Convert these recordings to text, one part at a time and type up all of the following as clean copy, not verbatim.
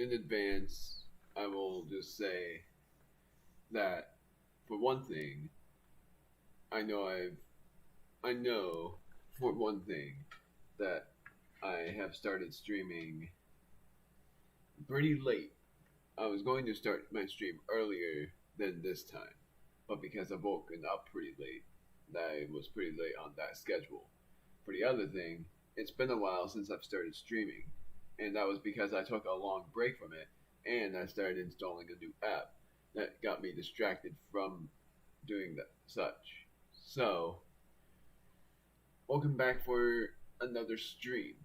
in advance, I will just say that for one thing, I know I know for one thing that I have started streaming pretty late. I was going to start my stream earlier than this time, but because I've woken up pretty late, I was pretty late on that schedule. For the other thing, it's been a while since I've started streaming, and that was because I took a long break from it and I started installing a new app that got me distracted from doing that such. So, welcome back for another stream.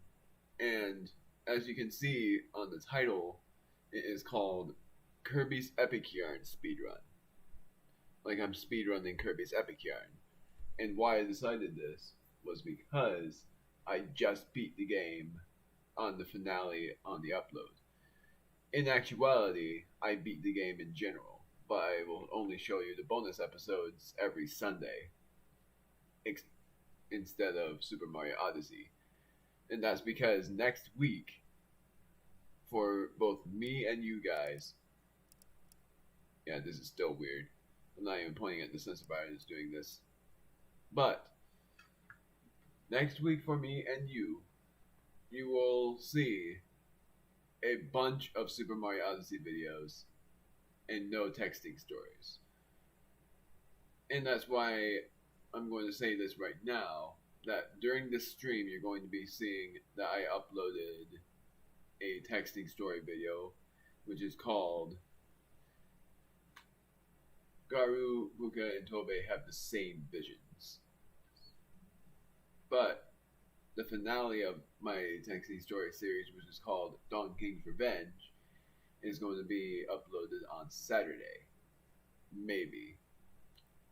And as you can see on the title, it is called Kirby's Epic Yarn Speedrun. Like I'm speedrunning Kirby's Epic Yarn. And why I decided this was because I just beat the game on the finale on the upload. In actuality, I beat the game in general, but I will only show you the bonus episodes every Sunday instead of Super Mario Odyssey. And that's because next week, for both me and you guys, yeah, this is still weird. I'm not even pointing at the sensifier that's doing this. But next week for me and you will see a bunch of Super Mario Odyssey videos and no texting stories. And that's why I'm going to say this right now, that during this stream you're going to be seeing that I uploaded a texting story video, which is called Garu, Buka, and Tobe have the same visions. But the finale of my texting story series, which is called Don King's Revenge, is going to be uploaded on Saturday. Maybe.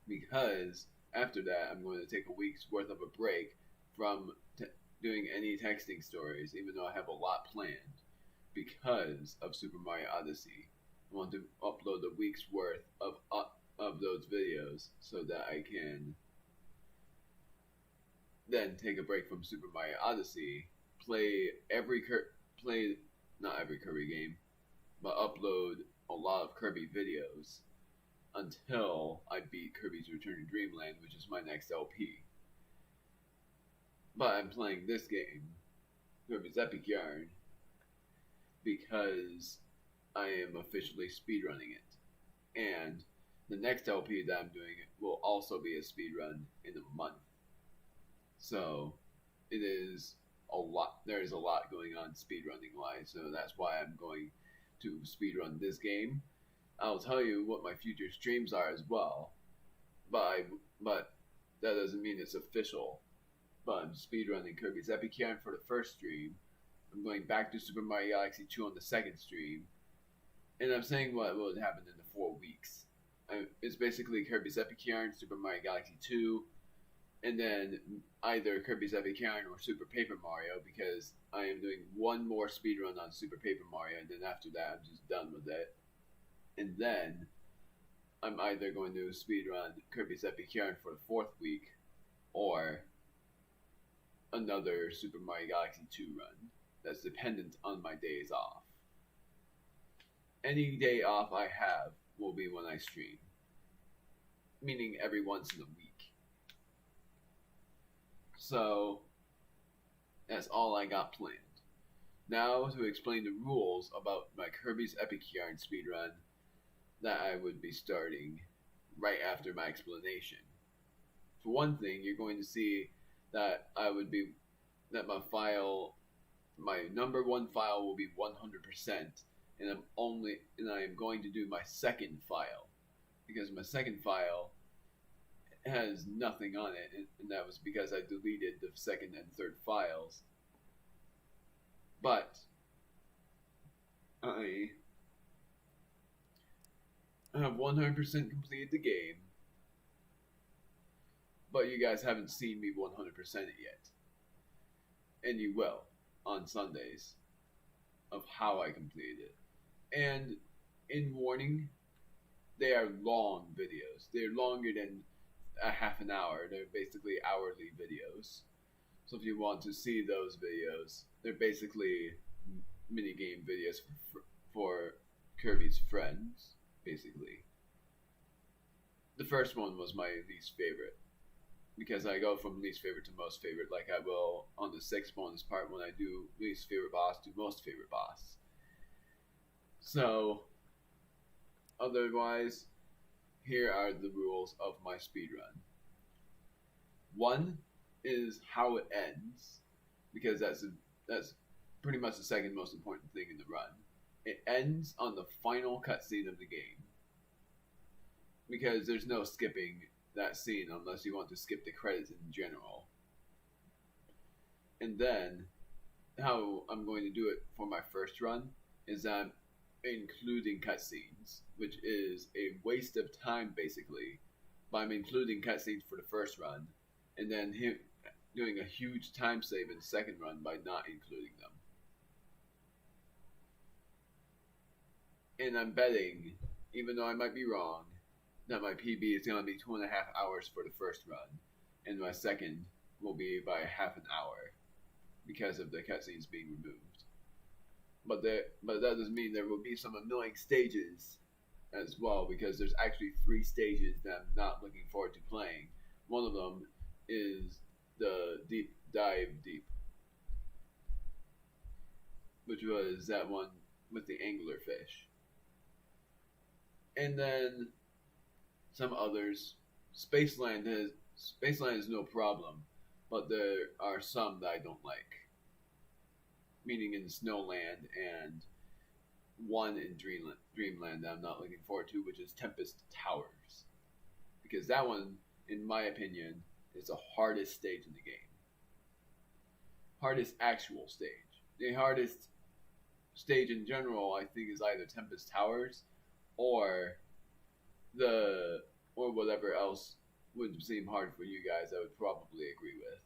Because after that, I'm going to take a week's worth of a break from doing any texting stories, even though I have a lot planned, because of Super Mario Odyssey. I want to upload a week's worth of those videos so that I can then take a break from Super Mario Odyssey, play not every Kirby game, but upload a lot of Kirby videos until I beat Kirby's Return to Dreamland, which is my next LP. But I'm playing this game, Kirby's Epic Yarn, because I am officially speedrunning it. And the next LP that I'm doing will also be a speedrun in a month. So it is a lot. There is a lot going on speedrunning wise. So that's why I'm going to speedrun this game. I'll tell you what my future streams are as well. But that doesn't mean it's official. But I'm speedrunning Kirby's Epic Yarn for the first stream. I'm going back to Super Mario Galaxy 2 on the second stream. And I'm saying what will happen in the 4 weeks. It's basically Kirby's Epic Yarn, Super Mario Galaxy 2, and then either Kirby's Epic Yarn or Super Paper Mario, because I am doing one more speedrun on Super Paper Mario, and then after that I'm just done with it. And then I'm either going to speedrun Kirby's Epic Yarn for the 4th week, or another Super Mario Galaxy 2 run that's dependent on my days off. Any day off I have will be when I stream, meaning every once in a week. So that's all I got planned. Now to explain the rules about my Kirby's Epic Yarn speedrun that I would be starting right after my explanation. For one thing, you're going to see that my number one file will be 100%, and I am going to do my second file, because my second file has nothing on it, and that was because I deleted the second and third files. But I have 100% completed the game, but you guys haven't seen me 100% it yet. And you will on Sundays of how I completed it. And in warning, they are long videos. They're longer than a half an hour. They're basically hourly videos. So if you want to see those videos, they're basically minigame videos for Kirby's friends, basically. The first one was my least favorite, because I go from least favorite to most favorite, like I will on the 6th bonus part when I do least favorite boss to most favorite boss. So, otherwise, here are the rules of my speedrun. 1 is how it ends, because that's pretty much the second most important thing in the run. It ends on the final cutscene of the game, because there's no skipping that scene unless you want to skip the credits in general. And then, how I'm going to do it for my first run is I'm including cutscenes, which is a waste of time basically, but I'm including cutscenes for the first run, and then doing a huge time save in the second run by not including them. And I'm betting, even though I might be wrong, that my PB is going to be 2.5 hours for the first run, and my second will be by half an hour because of the cutscenes being removed. But that doesn't mean there will be some annoying stages as well, because there's actually 3 stages that I'm not looking forward to playing. One of them is the dive deep, which was that one with the anglerfish. And then some others. Spaceland is no problem, but there are some that I don't like. Meaning in Snowland, and one in Dreamland that I'm not looking forward to, which is Tempest Towers. Because that one, in my opinion, is the hardest stage in the game. Hardest actual stage. The hardest stage in general, I think, is either Tempest Towers or whatever else would seem hard for you guys. I would probably agree with.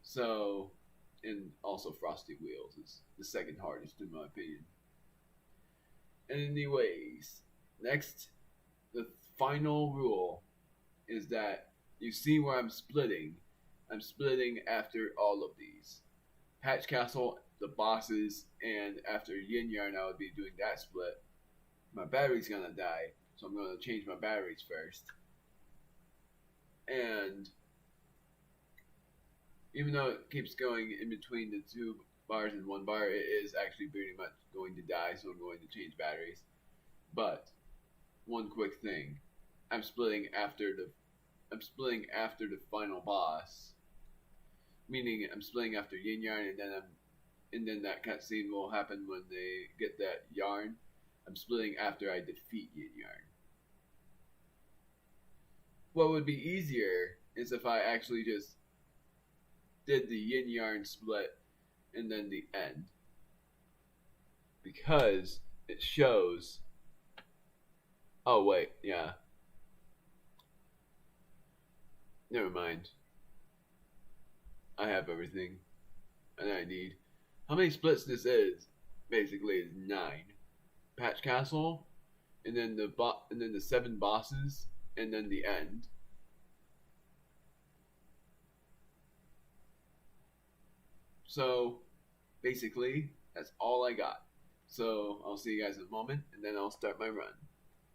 So, and also Frosty Wheels is the second hardest in my opinion. Anyways, next, the final rule is that you see where I'm splitting. I'm splitting after all of these. Patch Castle, the bosses, and after Yin Yarn I would be doing that split. My battery's gonna die, so I'm gonna change my batteries first. And even though it keeps going in between the 2 bars and 1 bar, it is actually pretty much going to die, so I'm going to change batteries. But one quick thing, I'm splitting after the final boss. Meaning I'm splitting after Yin Yarn, and then that cutscene will happen when they get that yarn. I'm splitting after I defeat Yin Yarn. What would be easier is if I actually just did the Yin Yarn split and then the end, because it shows. Oh wait, yeah. Never mind. I have everything that I need. How many splits this is? Basically, is 9. Patch Castle, and then the 7 bosses, and then the end. So, basically, that's all I got. So, I'll see you guys in a moment, and then I'll start my run.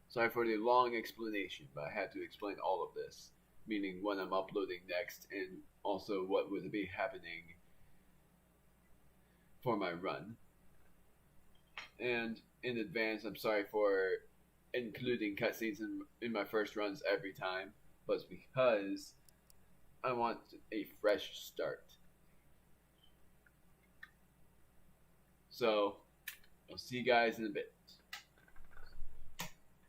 Sorry for the long explanation, but I had to explain all of this, meaning when I'm uploading next, and also what would be happening for my run. And in advance, I'm sorry for including cutscenes in my first runs every time, but it's because I want a fresh start. So, I'll see you guys in a bit.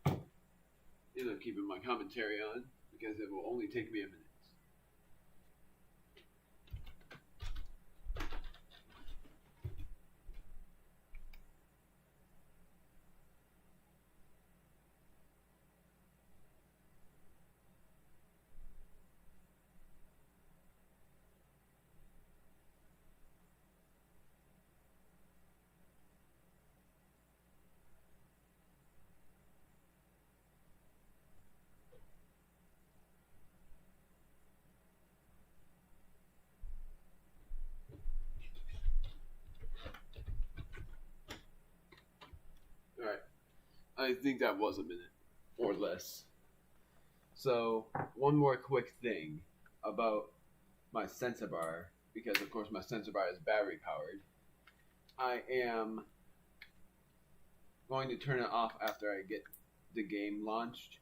And I'm keeping my commentary on, because it will only take me a minute. I think that was a minute or less. So, one more quick thing about my sensor bar, because of course my sensor bar is battery powered. I am going to turn it off after I get the game launched,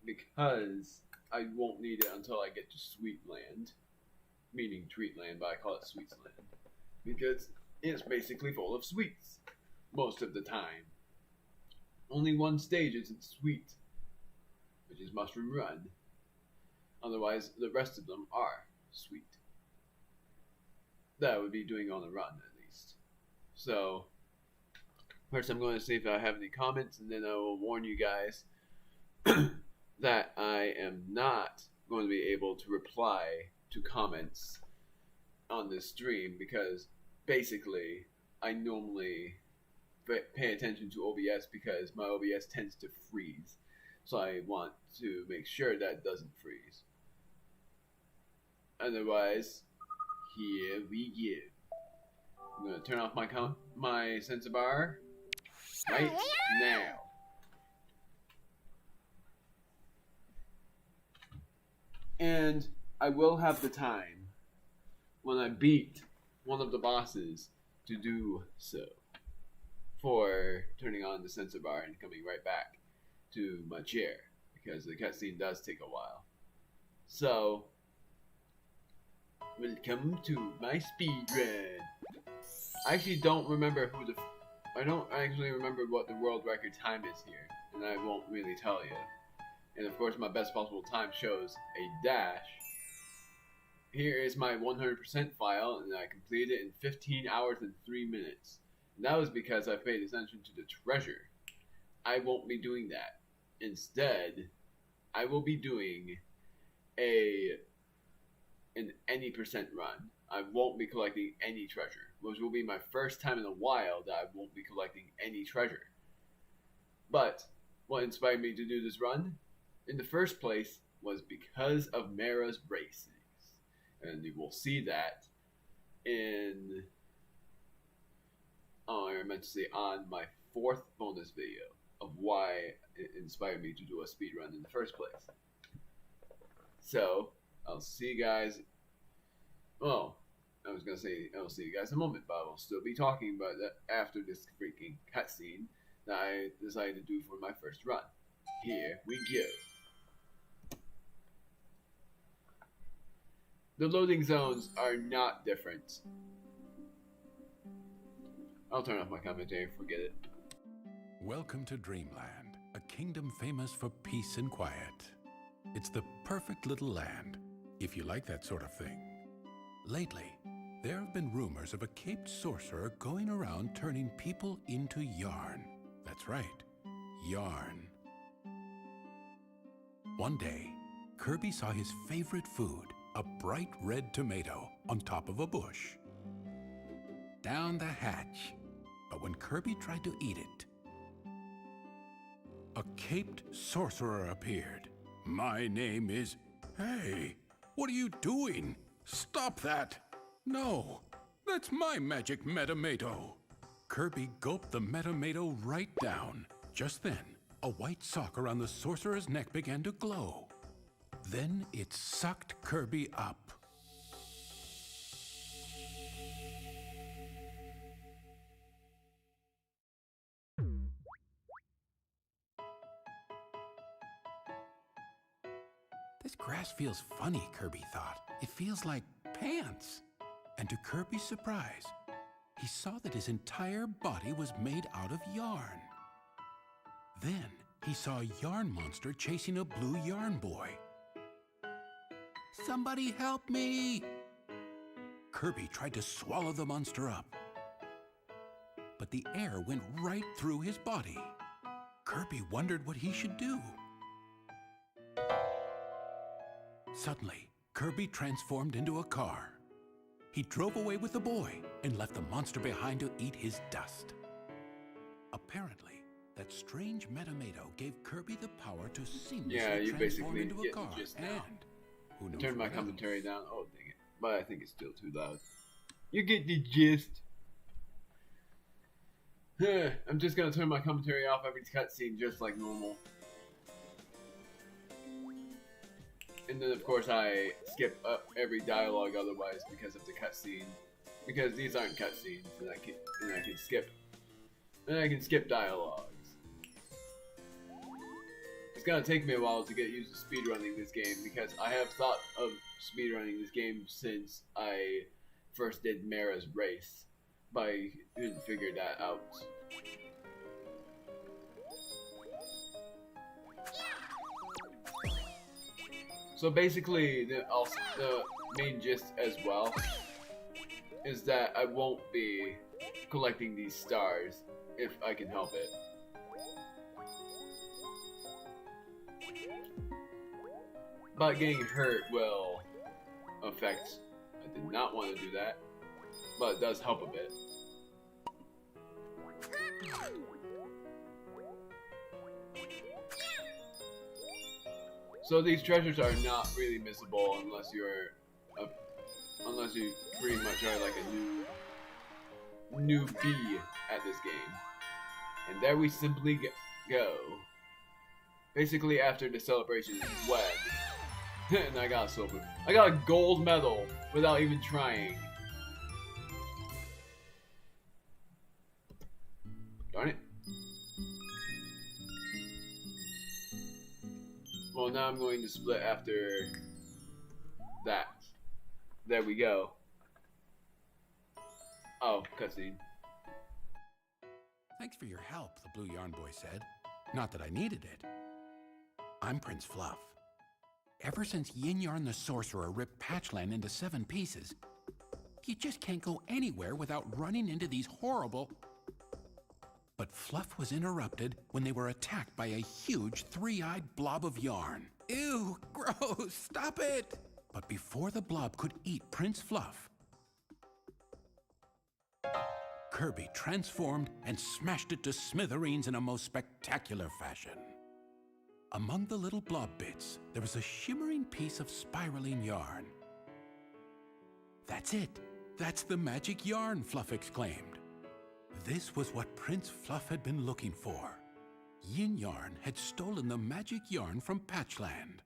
because I won't need it until I get to Sweetland, meaning Treatland, but I call it Sweetsland, because it's basically full of sweets most of the time. Only one stage isn't sweet, which is Mushroom Run. Otherwise, the rest of them are sweet. That I would be doing on the run, at least. So, first I'm going to see if I have any comments, and then I will warn you guys that I am not going to be able to reply to comments on this stream, because basically I normally pay attention to OBS because my OBS tends to freeze. So I want to make sure that doesn't freeze. Otherwise, here we go. I'm going to turn off my sensor bar right now. And I will have the time when I beat one of the bosses to do so, for turning on the sensor bar and coming right back to my chair, because the cutscene does take a while. So, welcome to my speedrun. I actually don't remember I don't actually remember what the world record time is here, and I won't really tell you. And of course my best possible time shows a dash. Here is my 100% file, and I completed it in 15 hours and 3 minutes. And that was because I paid attention to the treasure. I won't be doing that. Instead, I will be doing an any percent run. I won't be collecting any treasure, which will be my first time in a while that I won't be collecting any treasure. But what inspired me to do this run, in the first place, was because of Mara's races. And you will see that in... I meant to say on my 4th bonus video of why it inspired me to do a speedrun in the first place. So, I'll see you guys... Well, I was going to say I'll see you guys in a moment, but I will still be talking about that after this freaking cutscene that I decided to do for my first run. Here we go. The loading zones are not different. I'll turn off my commentary, forget it. Welcome to Dreamland, a kingdom famous for peace and quiet. It's the perfect little land, if you like that sort of thing. Lately, there have been rumors of a caped sorcerer going around turning people into yarn. That's right, yarn. One day, Kirby saw his favorite food, a bright red tomato, on top of a bush. Down the hatch. But when Kirby tried to eat it, a caped sorcerer appeared. My name is... Hey, what are you doing? Stop that! No, that's my magic metamato. Kirby gulped the metamato right down. Just then, a white sock around the sorcerer's neck began to glow. Then it sucked Kirby up. This grass feels funny, Kirby thought. It feels like pants. And to Kirby's surprise, he saw that his entire body was made out of yarn. Then he saw a yarn monster chasing a blue yarn boy. Somebody help me! Kirby tried to swallow the monster up, but the air went right through his body. Kirby wondered what he should do. Suddenly, Kirby transformed into a car. He drove away with the boy and left the monster behind to eat his dust. Apparently, that strange metamato gave Kirby the power to seamlessly transform into a car. And who knows? Turn my commentary down. Oh, dang it! But I think it's still too loud. You get the gist. I'm just gonna turn my commentary off every cutscene just like normal. And then of course I skip up every dialogue otherwise because of the cutscene. Because these aren't cutscenes, and I can skip dialogues. It's gonna take me a while to get used to speedrunning this game because I have thought of speedrunning this game since I first did Mara's race, but I didn't figure that out. So basically, the main gist as well is that I won't be collecting these stars if I can help it. But getting hurt will affect. I did not want to do that, but it does help a bit. So these treasures are not really missable unless you pretty much are like a newbie at this game. And there we simply go. Basically, after the celebration is wed, and I got a gold medal without even trying. Darn it. Well, now I'm going to split after that. There we go. Oh, cutscene. Thanks for your help, the Blue Yarn Boy said. Not that I needed it. I'm Prince Fluff. Ever since Yin Yarn the Sorcerer ripped Patchland into 7 pieces, you just can't go anywhere without running into these horrible... But Fluff was interrupted when they were attacked by a huge 3-eyed blob of yarn. Ew, gross, stop it! But before the blob could eat Prince Fluff, Kirby transformed and smashed it to smithereens in a most spectacular fashion. Among the little blob bits, there was a shimmering piece of spiraling yarn. That's it. That's the magic yarn, Fluff exclaimed. This was what Prince Fluff had been looking for. Yin Yarn had stolen the magic yarn from Patchland.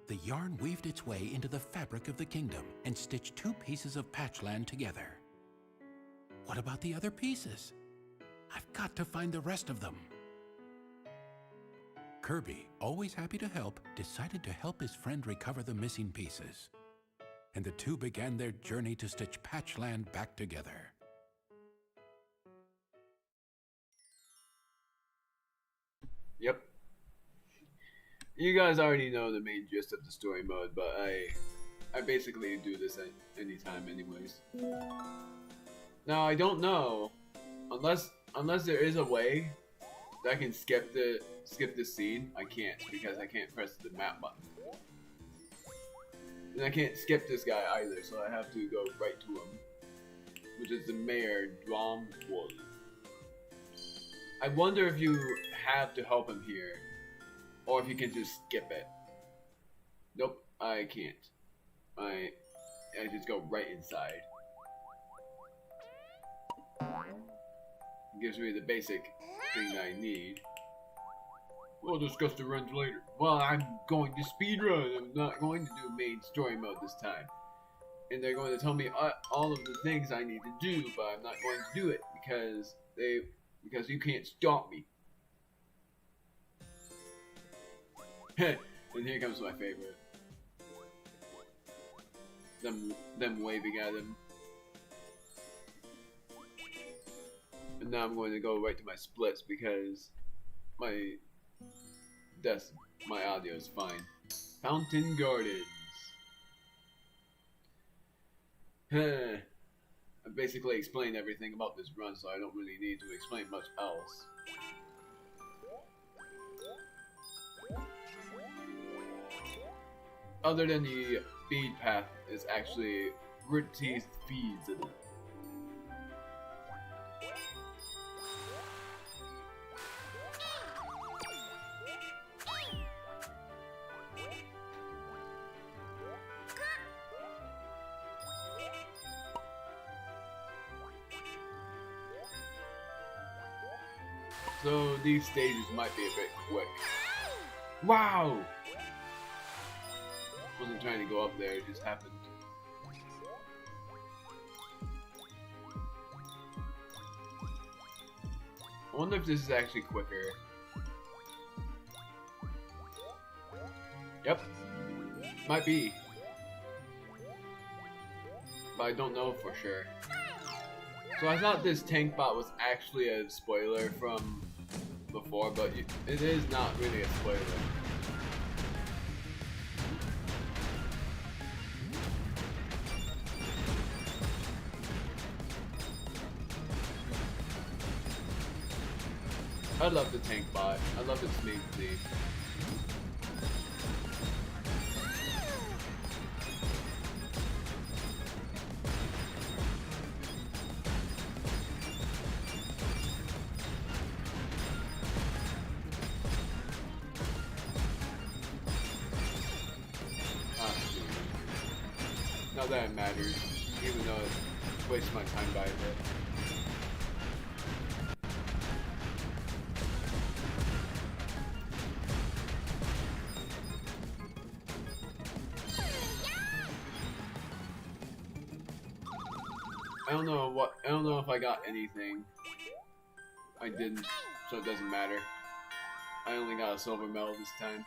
The yarn weaved its way into the fabric of the kingdom and stitched 2 pieces of Patchland together. What about the other pieces? I've got to find the rest of them. Kirby, always happy to help, decided to help his friend recover the missing pieces. And the two began their journey to stitch Patchland back together. Yep. You guys already know the main gist of the story mode, but I basically do this at any time anyways. Now I don't know, unless there is a way that I can skip this scene. I can't, because I can't press the map button. And I can't skip this guy either, so I have to go right to him, which is the Mayor Dromwood. I wonder if you have to help him here, or if you can just skip it. Nope, I can't. I just go right inside. It gives me the basic thing that I need. We'll discuss the runs later. Well, I'm going to speedrun. I'm not going to do main story mode this time. And they're going to tell me all of the things I need to do, but I'm not going to do it because you can't stop me. And here comes my favorite. Them waving at him. And now I'm going to go right to my splits because my audio is fine. Fountain Gardens. I basically explained everything about this run, so I don't really need to explain much else. Other than the feed path is actually root-teeth feeds in it. So these stages might be a bit quick. Wow! Wasn't trying to go up there, it just happened. I wonder if this is actually quicker. Yep. Might be. But I don't know for sure. So I thought this tank bot was actually a spoiler from before, but it is not really a spoiler. I love the tank bot. I love its main theme. Not that it matters, even though it wastes my time by a bit. I don't know if I got anything. I didn't, so it doesn't matter. I only got a silver medal this time.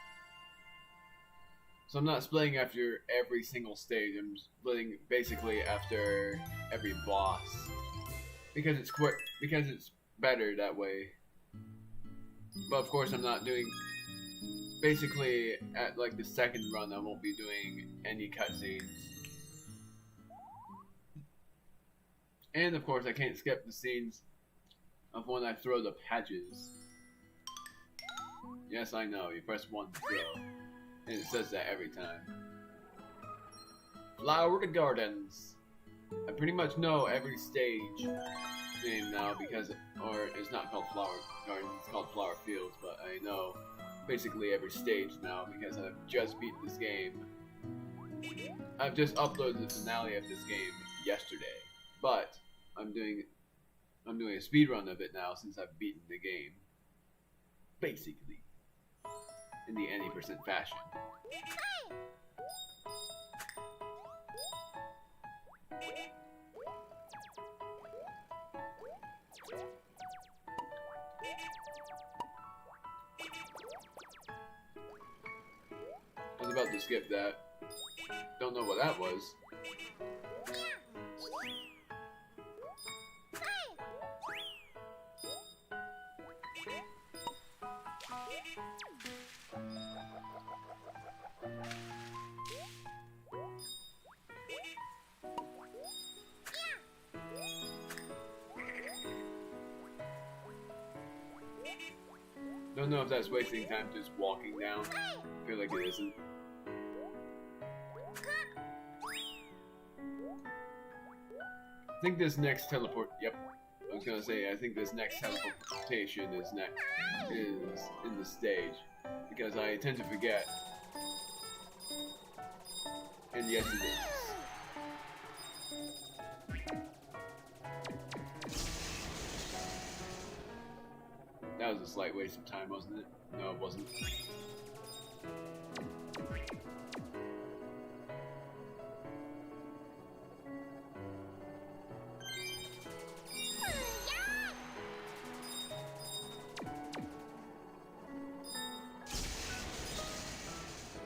So I'm not splitting after every single stage, I'm splitting basically after every boss. Because it's quick, because it's better that way. But of course I'm not doing, basically at like the second run I won't be doing any cutscenes. And of course I can't skip the scenes of when I throw the patches. Yes, I know, you press 1 to throw. And it says that every time. Flower Gardens. I pretty much know every stage name now because, or it's not called Flower Gardens, it's called Flower Fields, but I know basically every stage now because I've just beat this game. I've just uploaded the finale of this game yesterday, but I'm doing a speedrun of it now since I've beaten the game. Basically. In the any % fashion. I was about to skip that. Don't know what that was. Don't know if that's wasting time just walking down. I feel like it isn't. I think this next teleport. Yep, I was gonna say. I think this next teleportation is in the stage because I tend to forget. And yes, it is. That was a slight waste of time, wasn't it? No, it wasn't.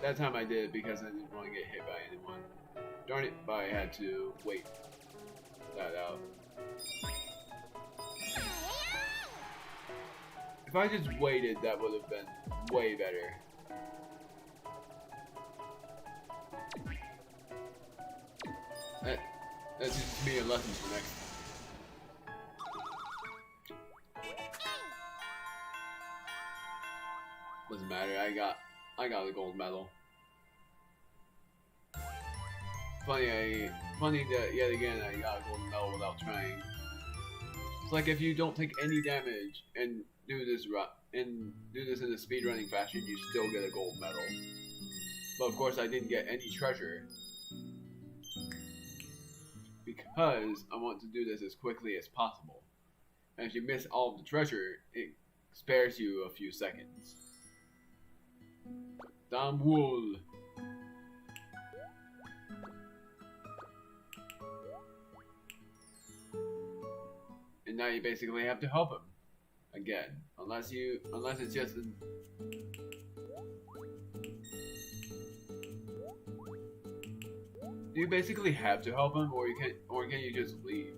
That time I did it because I didn't want to get hit by anyone. Darn it, but I had to wait that out. If I just waited, that would have been way better. That's just me a lesson for next time. Doesn't matter. I got a gold medal. Funny that yet again I got a gold medal without trying. It's like if you don't take any damage and do this in a speedrunning fashion, you still get a gold medal. But of course I didn't get any treasure because I want to do this as quickly as possible. And if you miss all of the treasure, it spares you a few seconds. Damn wool. And now you basically have to help him again, unless it's just an. Do you basically have to help him, or can you just leave?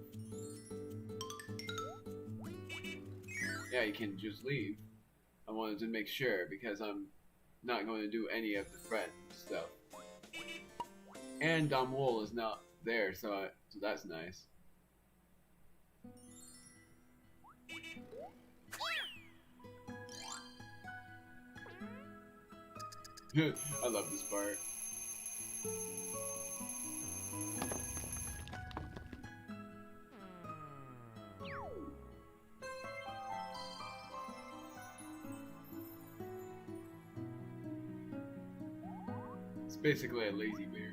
Yeah, you can just leave. I wanted to make sure because I'm not going to do any of the friend stuff. And Dom Wool is not there, so that's nice. I love this part. It's basically a lazy bear.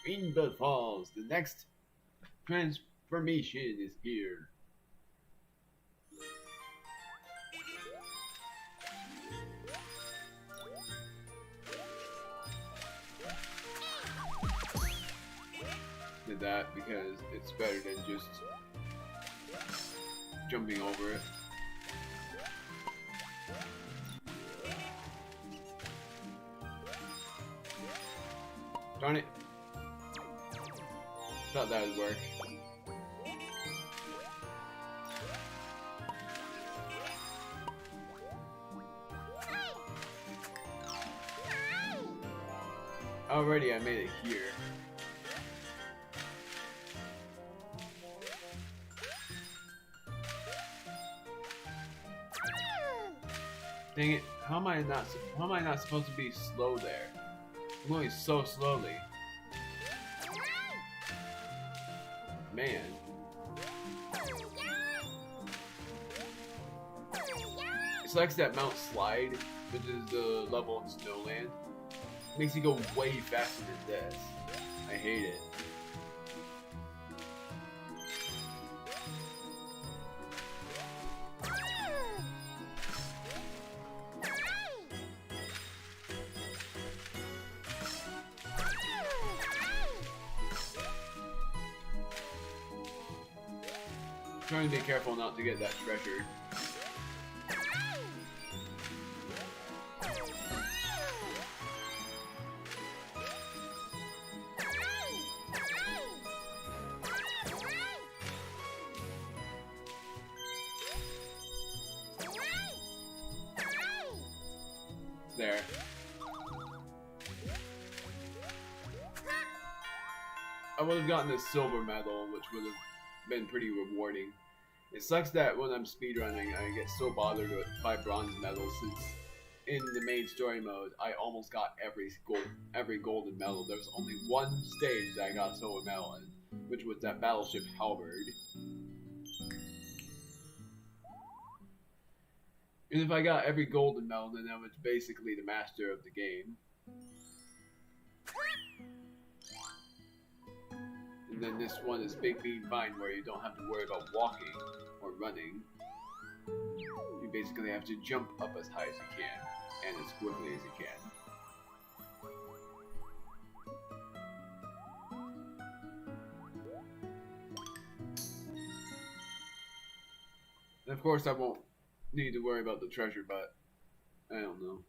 Rainbow Falls, the next transformation is here. Did that because it's better than just jumping over it. Darn it. Thought that would work. Already I made it here. Dang it, how am I not supposed to be slow there? I'm going so slowly. Man. It sucks that Mount Slide, which is the level in Snowland, makes you go way faster than this. I hate it. Trying to be careful not to get that treasure. There. I would have gotten a silver medal, which would have been pretty rewarding. It sucks that when I'm speedrunning, I get so bothered by bronze medals, since in the main story mode, I almost got every golden medal. There was only one stage that I got a silver medal in, which was that battleship halberd. And if I got every golden medal, then I was basically the master of the game. And then this one is Big Bean Vine, where you don't have to worry about walking or running. You basically have to jump up as high as you can, and as quickly as you can. And of course I won't need to worry about the treasure, but I don't know.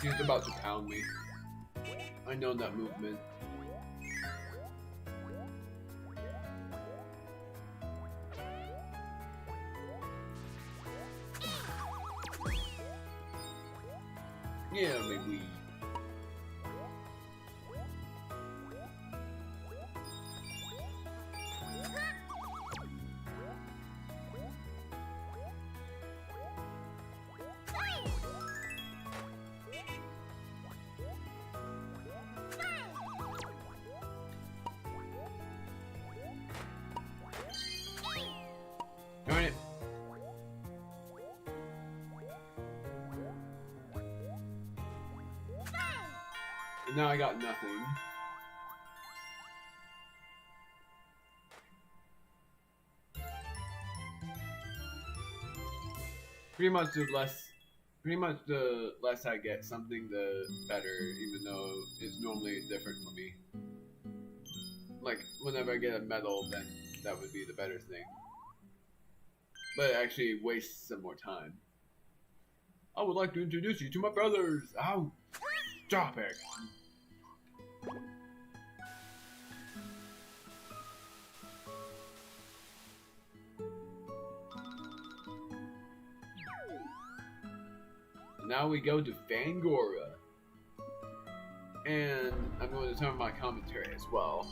He's about to pound me. I know that movement. Yeah, maybe. Darn it. And now I got nothing. Pretty much the less I get something, the better, even though it's normally different for me. Like, whenever I get a medal, then that would be the better thing. But it actually wastes some more time. I would like to introduce you to my brothers! Ow! Stop it! Now we go to Fangora. And I'm going to turn on my commentary as well.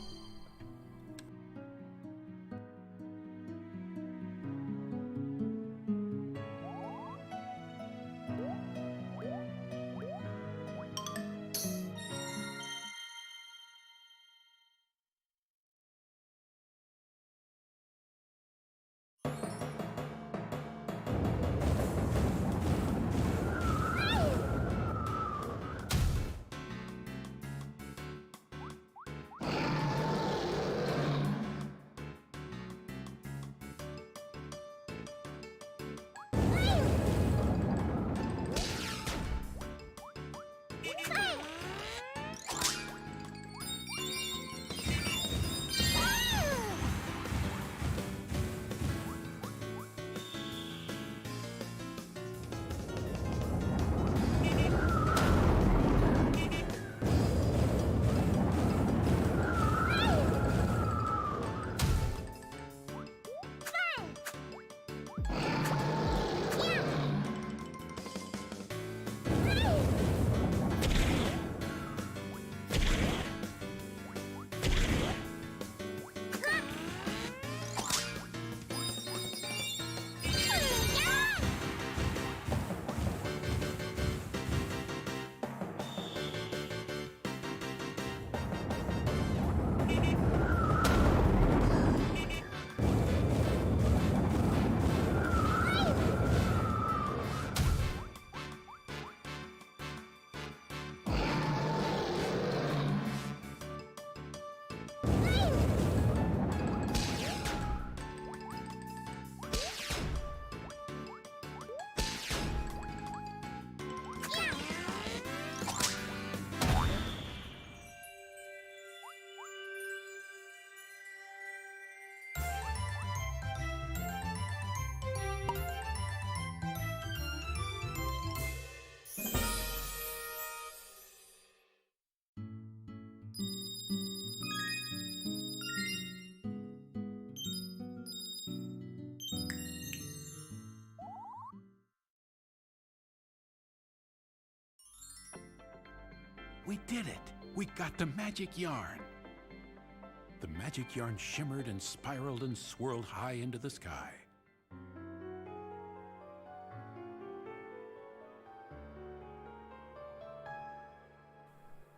We did it! We got the magic yarn! The magic yarn shimmered and spiraled and swirled high into the sky.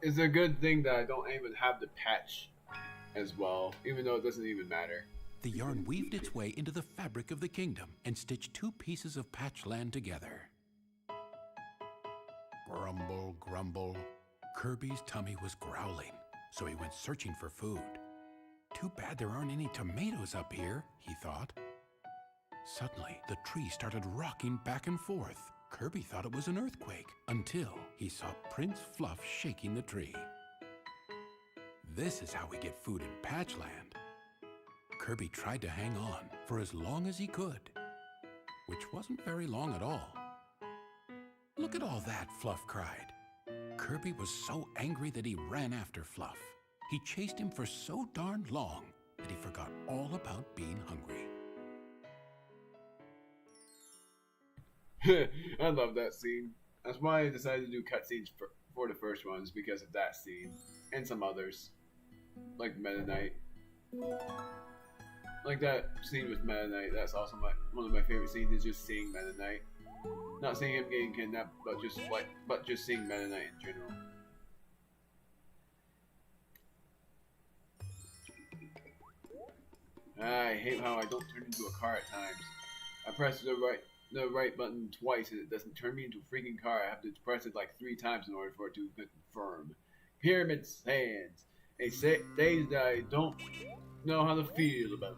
It's a good thing that I don't even have the patch as well, even though it doesn't even matter. The yarn weaved its way into the fabric of the kingdom and stitched two pieces of patch land together. Grumble, grumble. Kirby's tummy was growling, so he went searching for food. Too bad there aren't any tomatoes up here, he thought. Suddenly, the tree started rocking back and forth. Kirby thought it was an earthquake until he saw Prince Fluff shaking the tree. This is how we get food in Patchland. Kirby tried to hang on for as long as he could, which wasn't very long at all. Look at all that, Fluff cried. Kirby was so angry that he ran after Fluff. He chased him for so darn long that he forgot all about being hungry. I love that scene. That's why I decided to do cutscenes for the first ones, because of that scene. And some others. Like Meta Knight. Like that scene with Meta Knight, that's also one of my favorite scenes, is just seeing Meta Knight. Not seeing him getting kidnapped, but just seeing Meta Knight in general. I hate how I don't turn into a car at times. I press the right button twice and it doesn't turn me into a freaking car. I have to press it like 3 times in order for it to confirm. Pyramid Sands. A stage that I don't know how to feel about.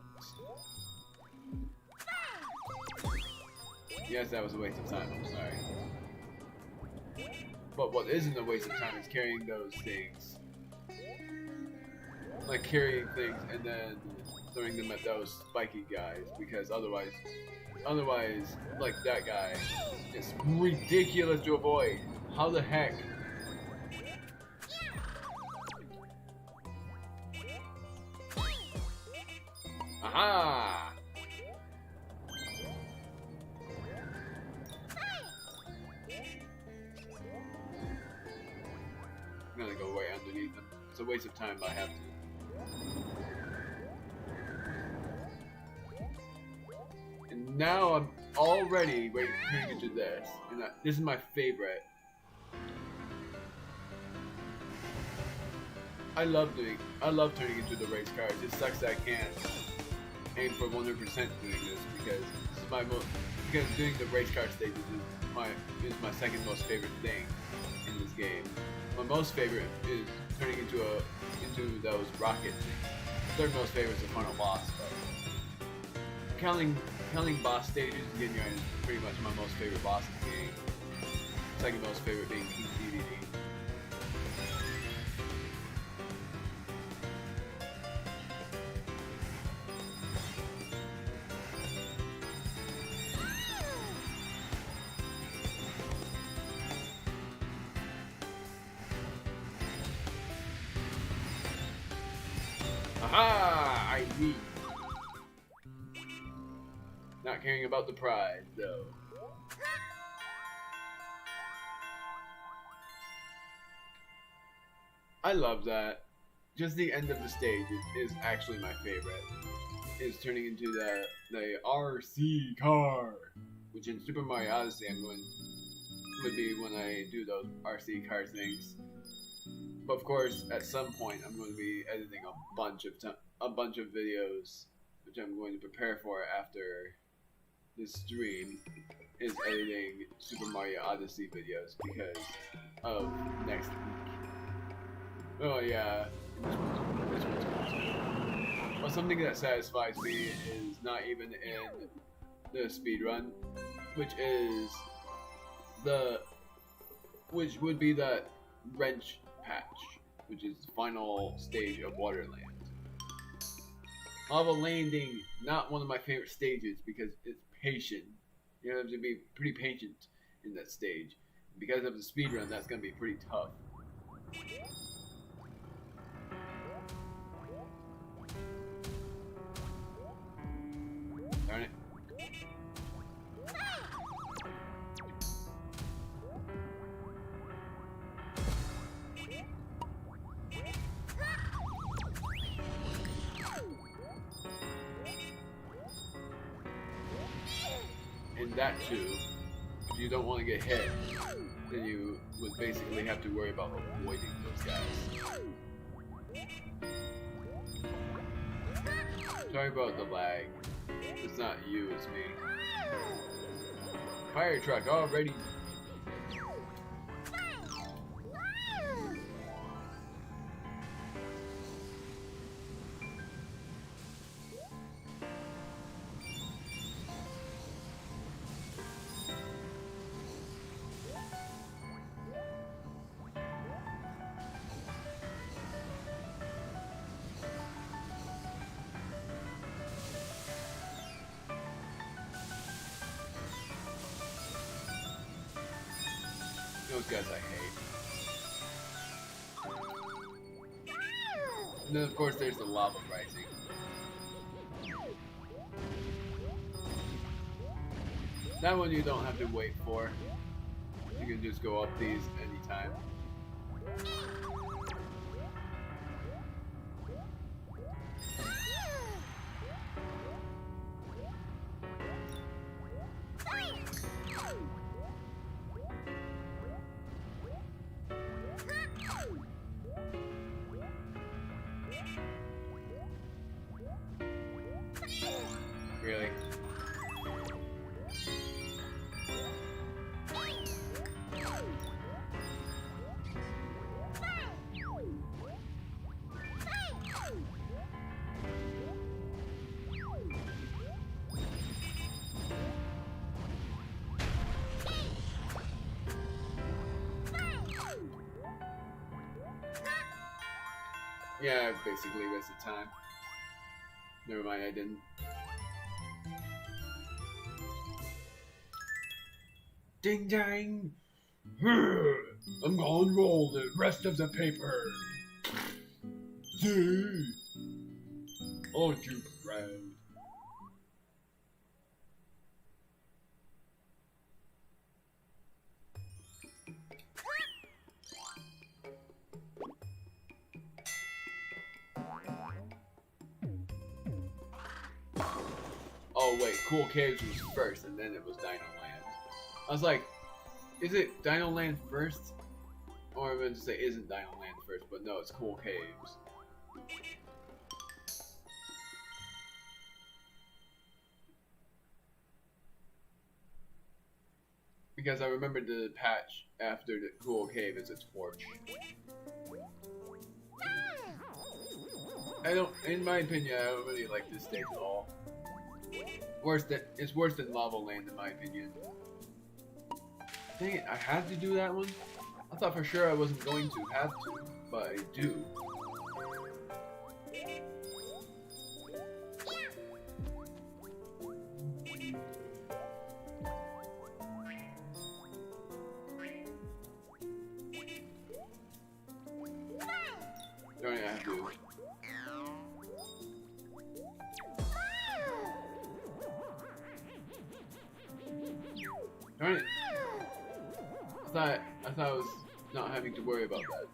Yes, that was a waste of time, I'm sorry. But what isn't a waste of time is carrying those things. Like carrying things and then throwing them at those spiky guys, because otherwise, like that guy, it's ridiculous to avoid. How the heck? Aha! I'm gonna go right underneath them. It's a waste of time, but I have to. And now I'm already turning into this. And this is my favorite. I love turning into the race cars. It sucks that I can't aim for 100% doing this, because this is because doing the race car stages is my second most favorite thing in this game. My most favorite is turning into those rocket things. Third most favorite is the final boss, but counting boss stages, Yin-Yang is pretty much my most favorite boss in the game. Second most favorite being King DVD. Aha! I beat. Not caring about the prize, though. I love that. Just the end of the stage is actually my favorite. Is turning into the RC car, which in Super Mario Odyssey would be when I do those RC car things. But of course, at some point, I'm going to be editing a bunch of videos, which I'm going to prepare for after this stream, is editing Super Mario Odyssey videos because of next week. Oh yeah, this one's cool too. But something that satisfies me is not even in the speedrun, which would be the wrench patch, which is the final stage of Waterland. Lava landing, not one of my favorite stages because it's patient. You have to be pretty patient in that stage. Because of the speedrun, that's going to be pretty tough. Darn it. And that too, if you don't want to get hit, then you would basically have to worry about avoiding those guys. Sorry about the lag. It's not you, it's me. Fire truck already. Those guys I hate. And then of course there's the lava rising. That one you don't have to wait for. You can just go up these anytime. Really? Yeah, I basically wasted time. Never mind, I didn't. Ding dang! I'm gonna roll the rest of the paper. See? Aren't you proud? Oh wait, Cool Caves was first, and then it was Dino Land. I was like, is it Dino Land first? Or I'm going to say, isn't Dino Land first? But no, it's Cool Caves. Because I remember the patch after the Cool Cave is a torch. In my opinion, I don't really like this stage at all. It's worse than Lava Land in my opinion. Dang it, I had to do that one? I thought for sure I wasn't going to have to, but I do. Darn it, I have to. Darn it. I thought I was not having to worry about that.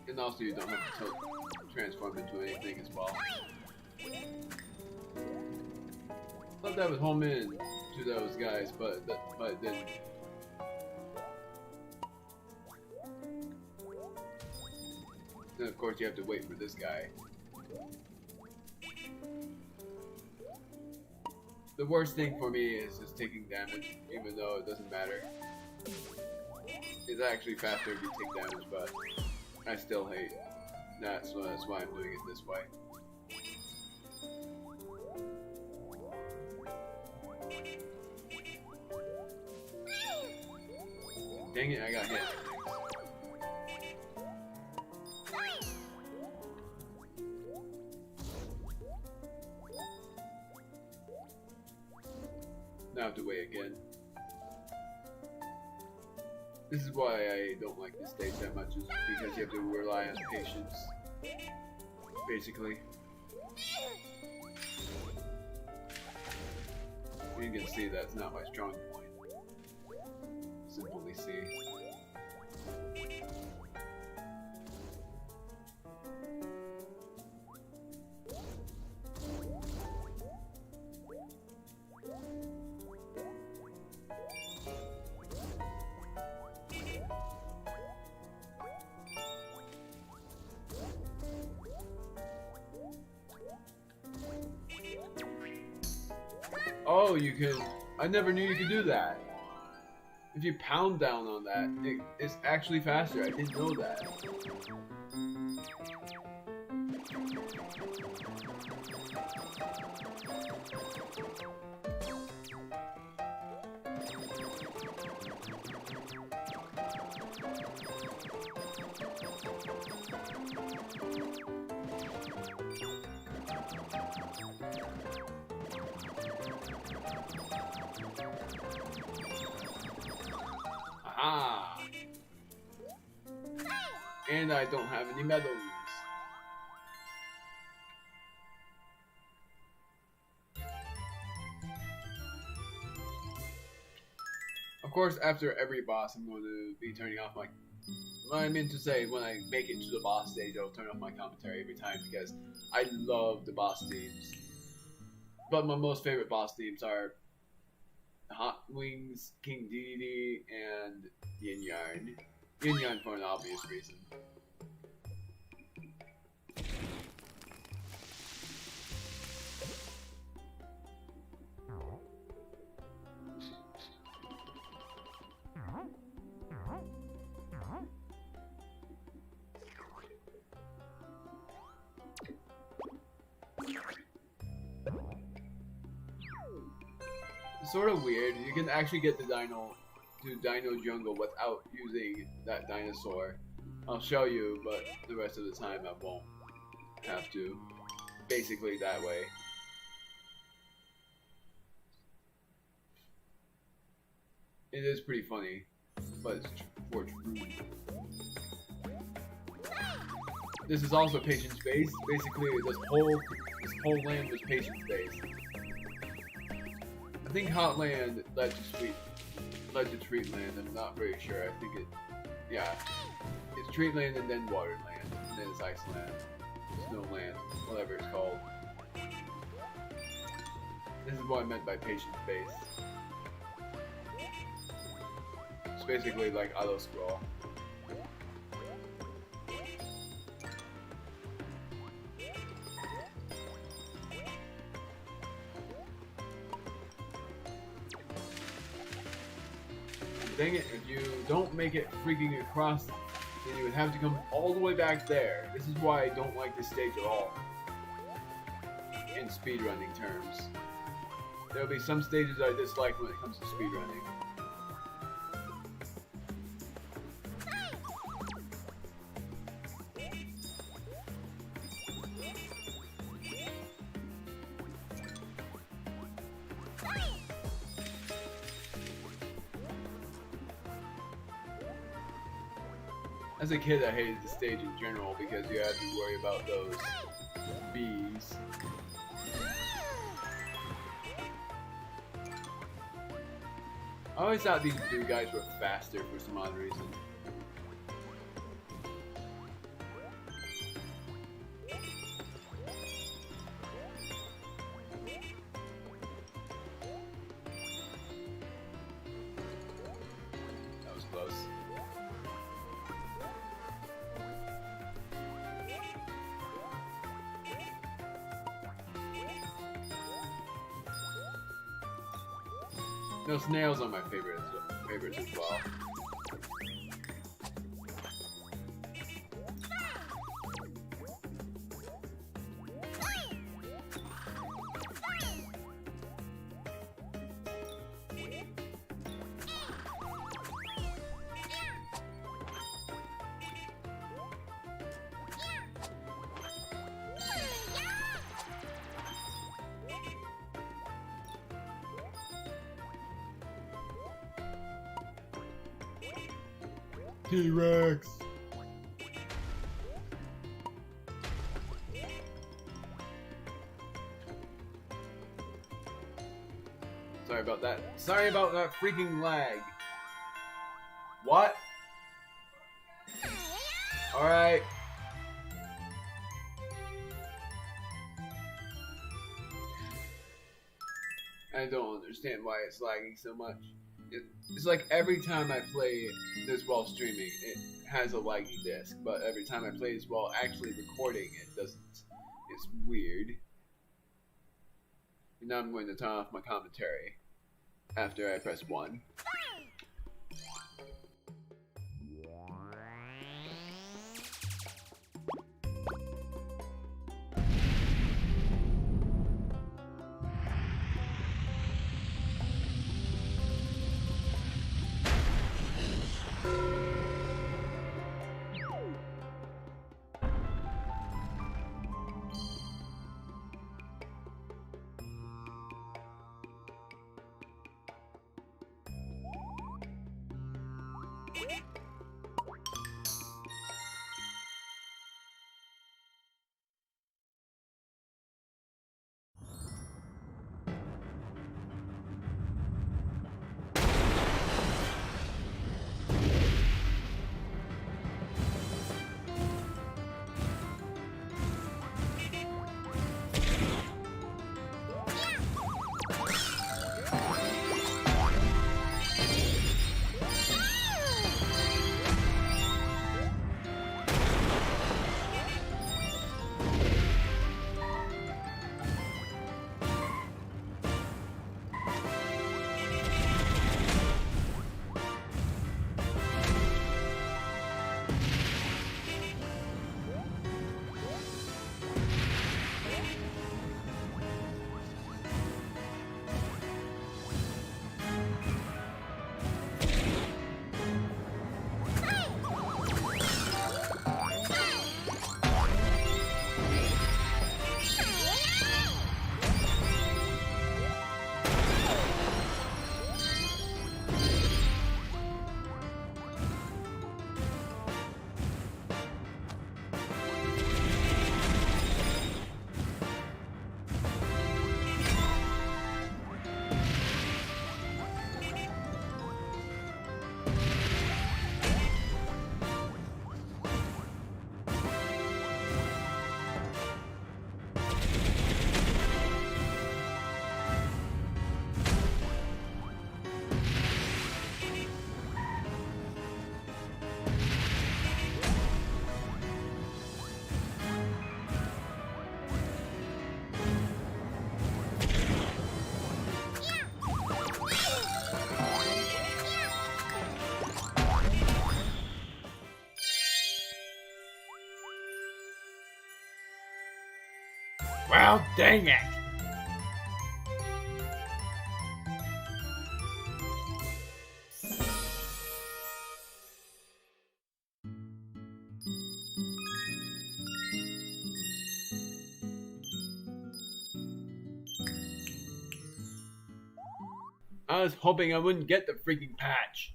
And also you don't have to transform into anything as well. Thought that would home in to those guys, but it didn't. Then of course you have to wait for this guy. The worst thing for me is just taking damage, even though it doesn't matter. It's actually faster if you take damage, but I still hate that, so that's why I'm doing it this way. Dang it, I got hit. Now I have to wait again. This is why I don't like this stage that much, is because you have to rely on patience, basically. You can see that's not my strong point. Simply see. Oh, you can. I never knew you could do that. If you pound down on that, it's actually faster. I didn't know that. Ah! And I don't have any medals. Of course, after every boss, I'm going to be turning off my... I mean to say, when I make it to the boss stage, I'll turn off my commentary every time because I love the boss themes. But my most favorite boss themes are Hot Wings, King Dedede, and Yin Yarn. Yin Yarn for an obvious reason. It's sort of weird. You can actually get the Dino Jungle without using that dinosaur. I'll show you, but the rest of the time I won't have to. Basically that way. It is pretty funny, but it's for true. This is also patience based. Basically, this whole land was patience based. I think Hotland led to Treatland. I'm not very sure. I think yeah, it's Treatland and then Waterland, and then it's Iceland, Snowland, whatever it's called. This is what I meant by patience based. It's basically like auto scroll. Dang it, if you don't make it freaking across, then you would have to come all the way back there. This is why I don't like this stage at all. In speedrunning terms. There will be some stages I dislike when it comes to speedrunning. As a kid, I hated the stage in general because you had to worry about those bees. I always thought these blue guys were faster for some odd reason. That was close. No, snails are my favorites as well. T-Rex! Sorry about that. Sorry about that freaking lag. What? Alright. I don't understand why it's lagging so much. It's like every time I play this while streaming, it has a laggy disc, but every time I play this while actually recording, it doesn't. It's weird. And now I'm going to turn off my commentary after I press 1. Well, dang it! I was hoping I wouldn't get the freaking patch.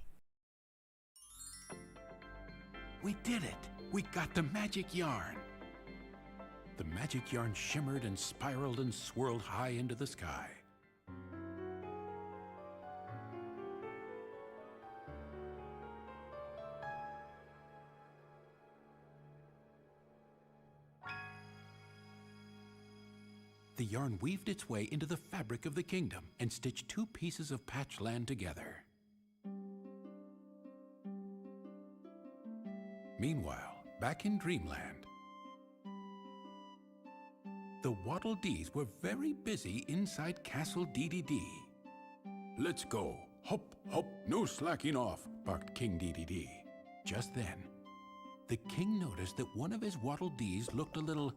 We did it! We got the magic yarn! The magic yarn shimmered and spiraled and swirled high into the sky. The yarn weaved its way into the fabric of the kingdom and stitched two pieces of patch land together. Meanwhile, back in Dreamland, the Waddle Dees were very busy inside Castle DDD. Let's go. Hop, hop, no slacking off, barked King DDD. Just then, the king noticed that one of his Waddle Dees looked a little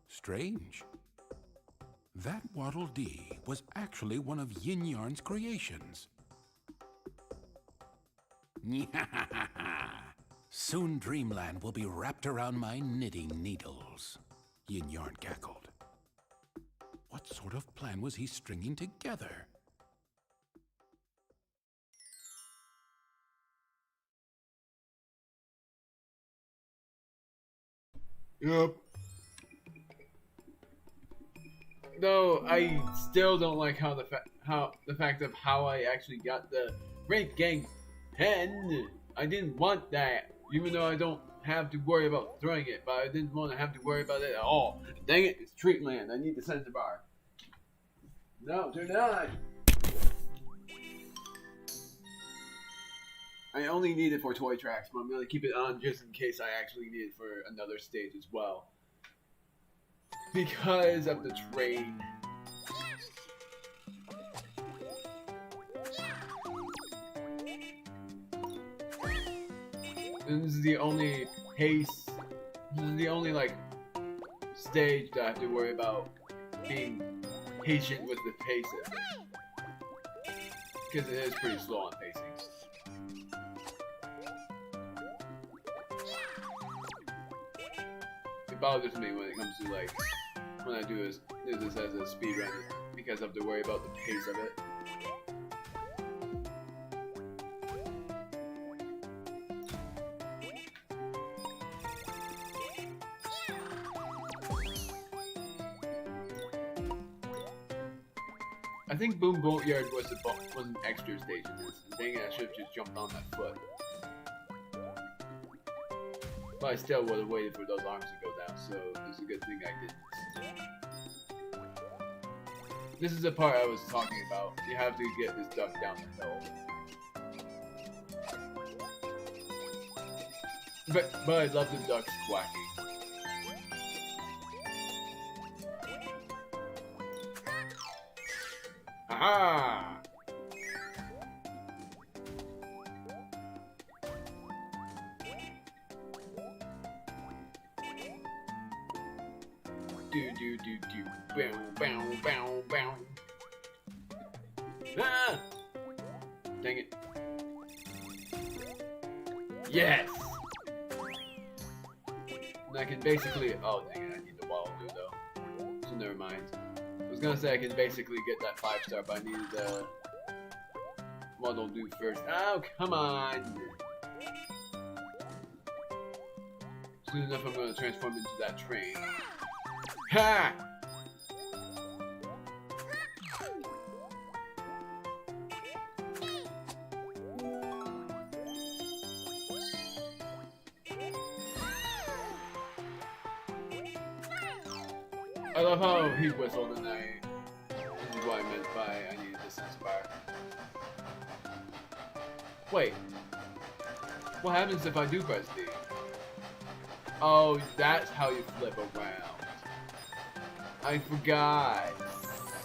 strange. That Waddle Dee was actually one of Yin Yarn's creations. Soon Dreamland will be wrapped around my knitting needles, Yin Yarn cackled. What sort of plan was he stringing together? Yep. Though I still don't like how the fact of how I actually got the Great Gang 10. I didn't want that, even though I don't have to worry about throwing it, but I didn't want to have to worry about it at all. Dang it, it's Treatland. I need the sensor bar. No, turn it on. I only need it for toy tracks, but I'm going to keep it on just in case I actually need it for another stage as well. Because of the train. And this is the only pace, this is the only, like, stage that I have to worry about being patient with the pace of it. Because it is pretty slow on pacing. It bothers me when it comes to, like, when I do this as a speedrun because I have to worry about the pace of it. I think Boom Boatyard was an extra stage in this. And dang it, I should have just jumped on that foot. But I still would have waited for those arms to go down, so it's a good thing I didn't. This is the part I was talking about. You have to get this duck down the hill. But I love the ducks quacking. Aha! Do. Bow, bow, bow, bow. Ah! Dang it. Yes! And I can basically... Oh, dang it, I need the Waddle Doo, though. So never mind. I was gonna say I can basically get that 5-star, but I needed the Waddle Doo first. Oh, come on! Soon enough, I'm gonna transform into that train. Ha! I love how he whistled, and this is what I meant by I needed this inspire. Wait, what happens if I do press D? Oh, that's how you flip around. I forgot.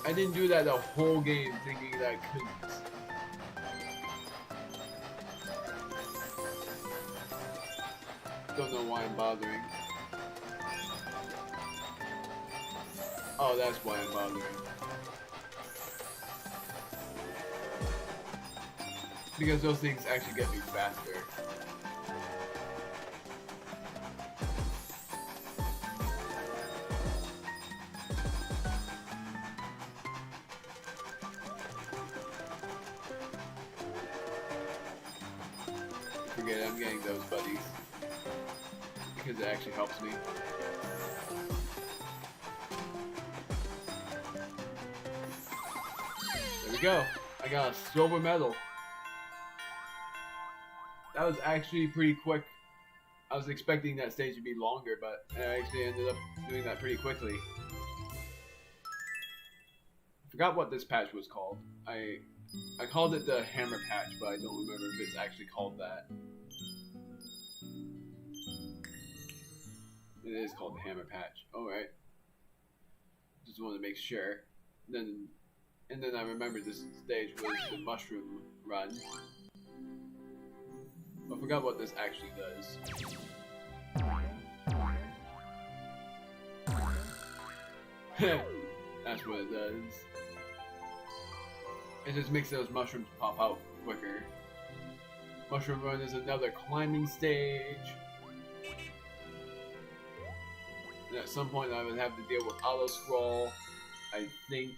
I didn't do that the whole game thinking that I couldn't. Don't know why I'm bothering. Oh, that's why I'm bothering. Because those things actually get me faster. Forget it, I'm getting those buddies. Because it actually helps me. There we go. I got a silver medal. That was actually pretty quick. I was expecting that stage to be longer, but I actually ended up doing that pretty quickly. I forgot what this patch was called. I called it the hammer patch, but I don't remember if it's actually called that. It is called the hammer patch. Alright. Just wanted to make sure. And then I remembered this stage was the mushroom run. I forgot what this actually does. That's what it does. It just makes those mushrooms pop out quicker. Mushroom Run is another climbing stage. And at some point I would have to deal with auto-scroll. I think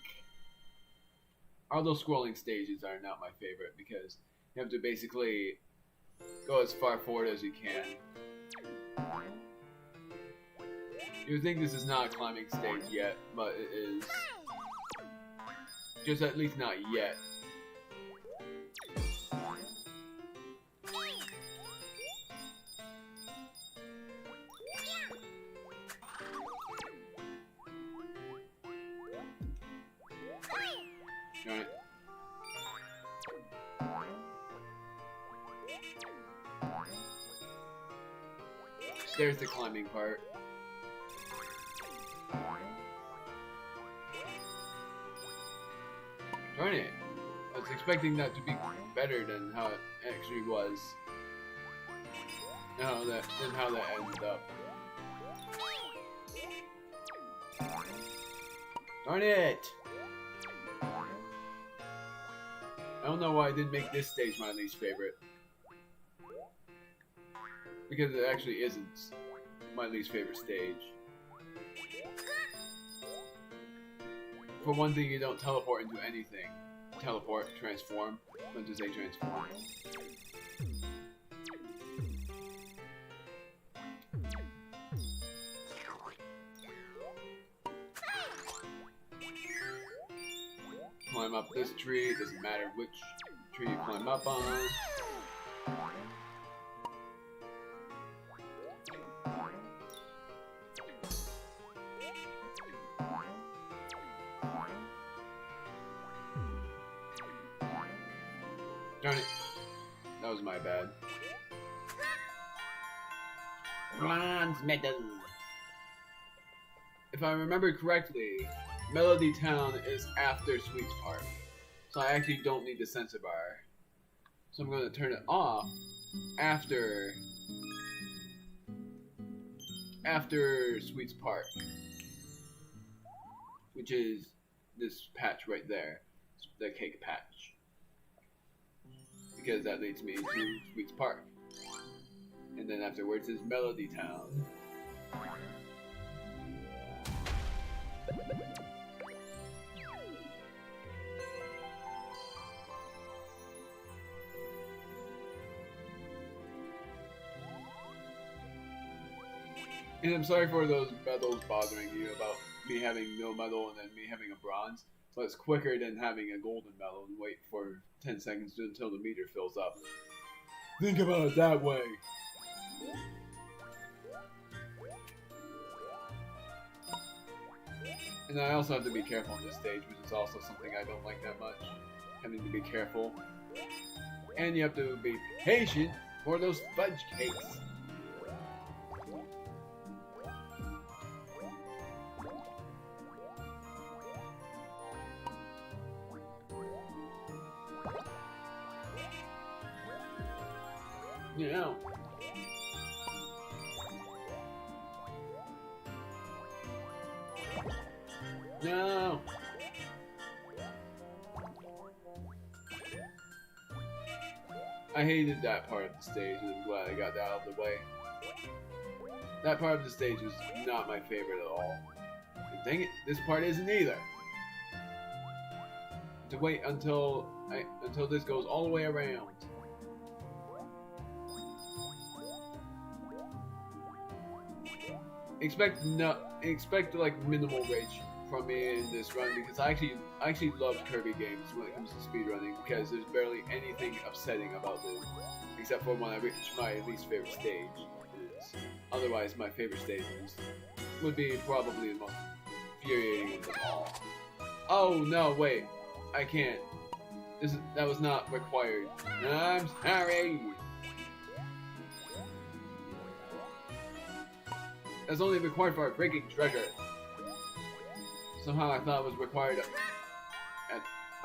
auto-scrolling stages are not my favorite because you have to basically go as far forward as you can. You would think this is not a climbing stage yet, but it is. Just at least not yet. Alright. There's the climbing part. Darn it. I was expecting that to be better than how it actually was. Than how that ended up. Darn it! I don't know why I didn't make this stage my least favorite. Because it actually isn't my least favorite stage. For one thing, you don't teleport into anything. Teleport, transform. Don't just say transform. Come climb up this tree. It doesn't matter which tree you climb up on. Darn it. That was my bad. Bronze medal. If I remember correctly, Melody Town is after Sweets Park. So I actually don't need the sensor bar. So I'm going to turn it off after Sweets Park. Which is this patch right there. The cake patch. Because that leads me to Sweets Park. And then afterwards is Melody Town. And I'm sorry for those medals bothering you about me having no medal and then me having a bronze. So it's quicker than having a golden medal and wait for 10 seconds until the meter fills up. Think about it that way. And I also have to be careful on this stage, which is also something I don't like that much. Having to be careful. And you have to be patient for those fudge cakes. Yeah. No. I hated that part of the stage, and I'm glad I got that out of the way. That part of the stage was not my favorite at all. And dang it, this part isn't either. To wait until this goes all the way around. Expect like minimal rage from me in this run because I actually love Kirby games when it comes to speedrunning because there's barely anything upsetting about them except for when I reach my least favorite stage. Otherwise, my favorite stages would be probably the most infuriating of them all. Oh no, wait, I can't. That was not required. I'm sorry. That's only required for a breaking treasure. Somehow I thought it was required.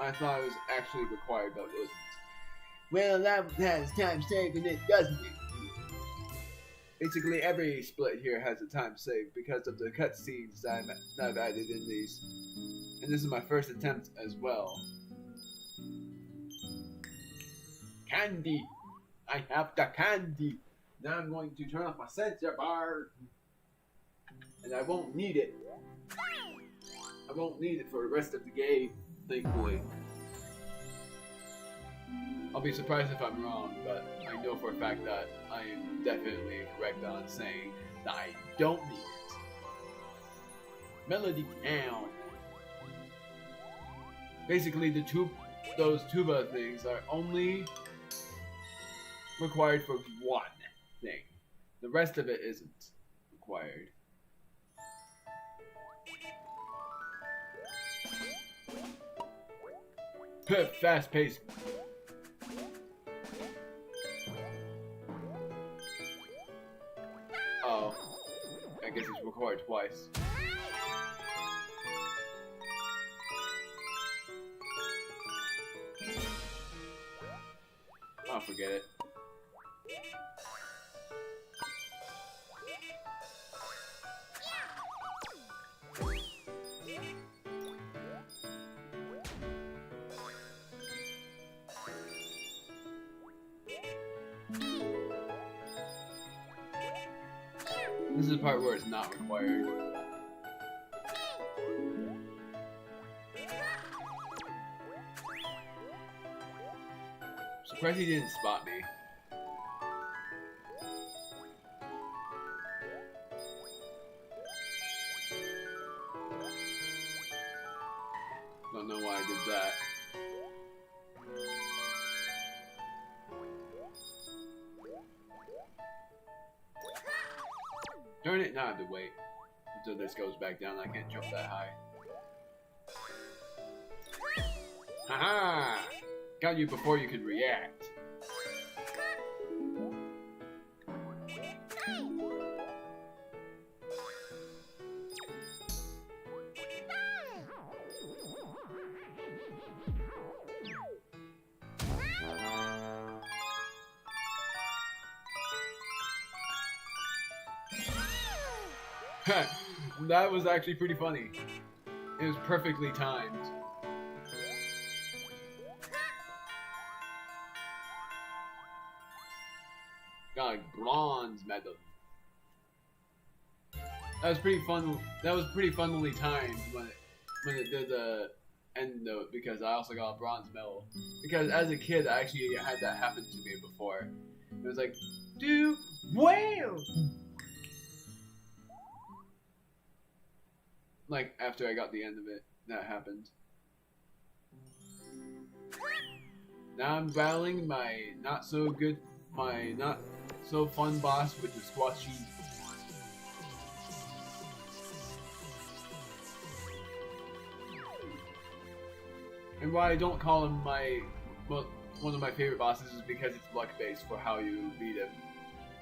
I thought it was actually required, but it wasn't. Well, that has time save in it, doesn't it? Basically, every split here has a time save because of the cutscenes that I've added in these. And this is my first attempt as well. Candy! I have the candy! Now I'm going to turn off my sensor bar. And I won't need it. I won't need it for the rest of the game, thankfully. I'll be surprised if I'm wrong, but I know for a fact that I am definitely correct on saying that I don't need it. Melody Town. Basically, those tuba things are only required for one thing. The rest of it isn't required. Fast paced. Oh, I guess it's required twice. I'll forget it. This is the part where it's not required. Surprised he didn't spot me. Don't know why I did that. Darn it, now I have to wait until this goes back down. I can't jump that high. Haha! Got you before you could react. That was actually pretty funny. It was perfectly timed. Got a bronze medal. That was pretty fun. That was pretty funnily timed when it did the end note, because I also got a bronze medal. Because as a kid, I actually had that happen to me before. It was like, do well. Like after I got the end of it, that happened. Now I'm battling my not so fun boss with the squashy. And why I don't call him one of my favorite bosses is because it's luck based for how you beat him.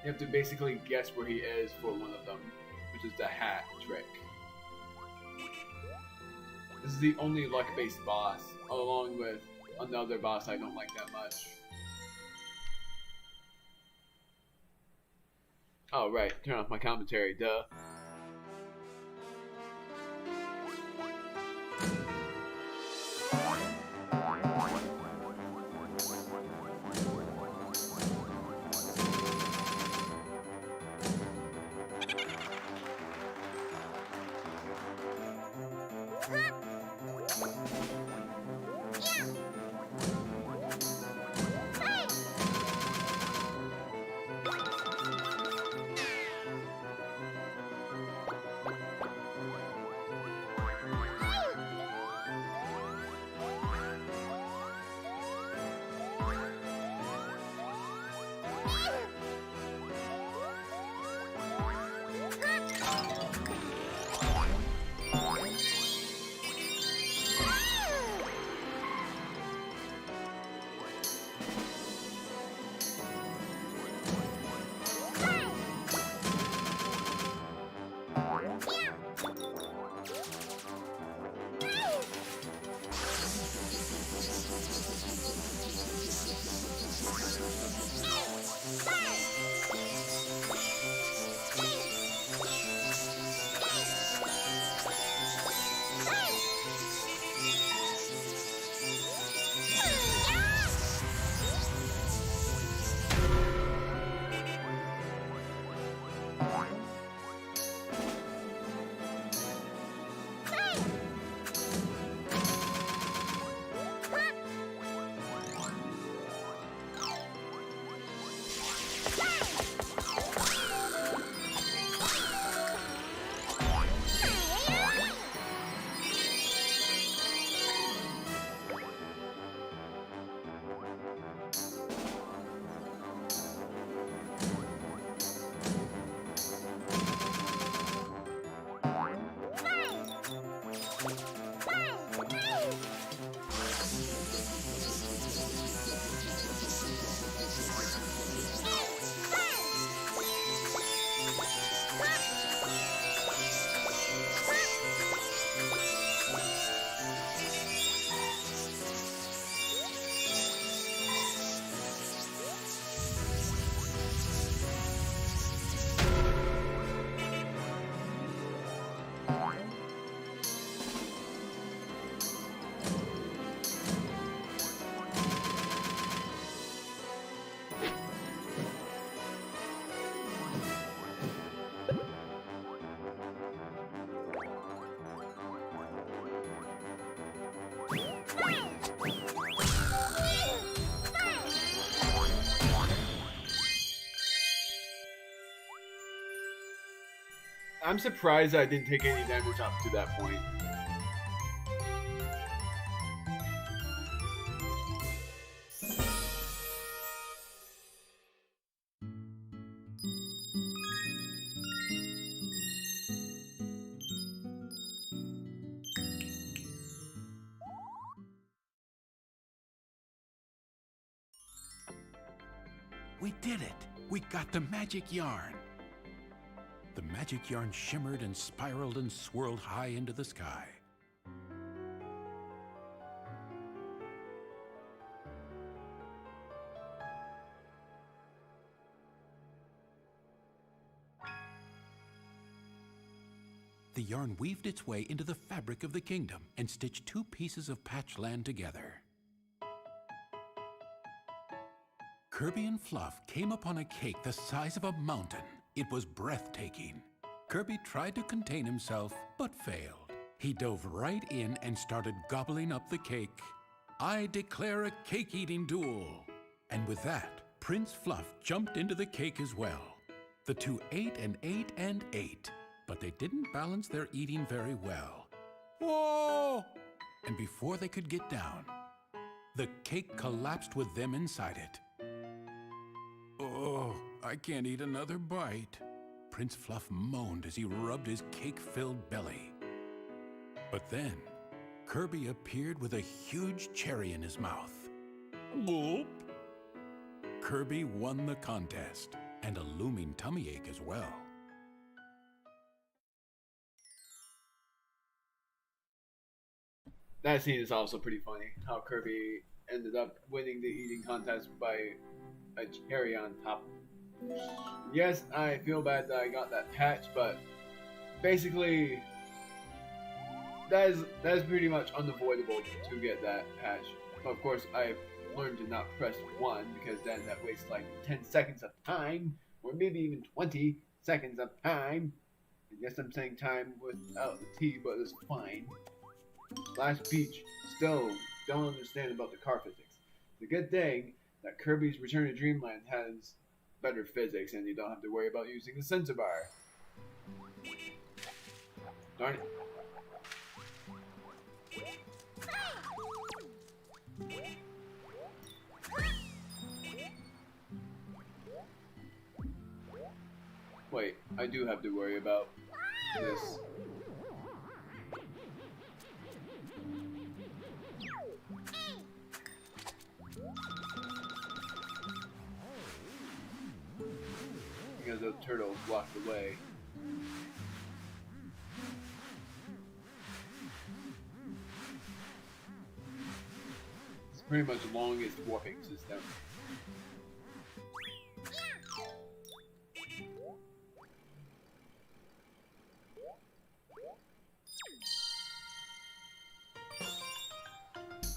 You have to basically guess where he is for one of them, which is the hat trick. This is the only luck based boss, along with another boss I don't like that much. Oh right, turn off my commentary, duh. I'm surprised I didn't take any damage up to that point. We did it! We got the magic yarn! The magic yarn shimmered and spiraled and swirled high into the sky. The yarn weaved its way into the fabric of the kingdom and stitched two pieces of patch land together. Kirby and Fluff came upon a cake the size of a mountain. It was breathtaking. Kirby tried to contain himself, but failed. He dove right in and started gobbling up the cake. I declare a cake-eating duel. And with that, Prince Fluff jumped into the cake as well. The two ate and ate and ate, but they didn't balance their eating very well. Whoa! And before they could get down, the cake collapsed with them inside it. Oh, I can't eat another bite. Prince Fluff moaned as he rubbed his cake-filled belly. But then, Kirby appeared with a huge cherry in his mouth. Gulp! Kirby won the contest, and a looming tummy ache as well. That scene is also pretty funny. How Kirby ended up winning the eating contest by a cherry on top. Yes, I feel bad that I got that patch, but basically, that is pretty much unavoidable to get that patch. Of course, I've learned to not press 1 because then that wastes like 10 seconds of time, or maybe even 20 seconds of time. I guess I'm saying time without the T, but it's fine. Slash Peach still don't understand about the car physics. It's a good thing that Kirby's Return to Dreamland has better physics and you don't have to worry about using the sensor bar. Darn it. Wait, I do have to worry about this. Because the turtle blocked the way. It's pretty much the longest warping system.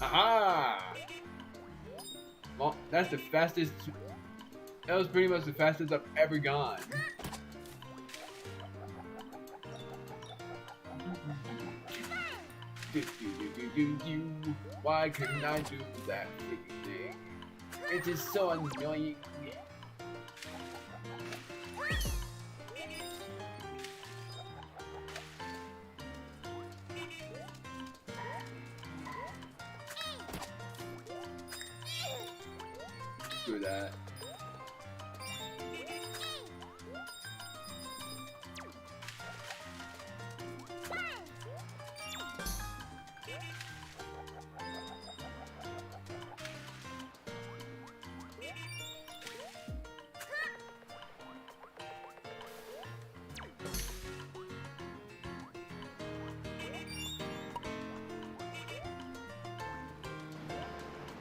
Aha! Well, that's the fastest. That was pretty much the fastest I've ever gone. Why couldn't I do that thing? It is so annoying. Do that.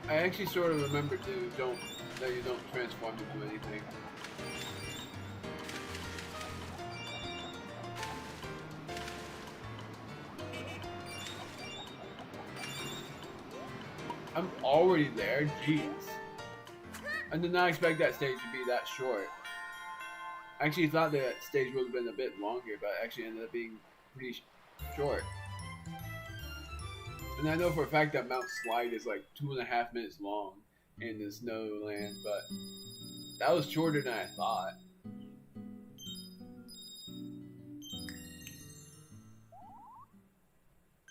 I actually sort of remember that you don't transform into anything. I'm already there, jeez. I did not expect that stage to be that short. I actually thought that stage would have been a bit longer, but it actually ended up being pretty short. And I know for a fact that Mount Slide is like 2.5 minutes long in the snow land, but that was shorter than I thought.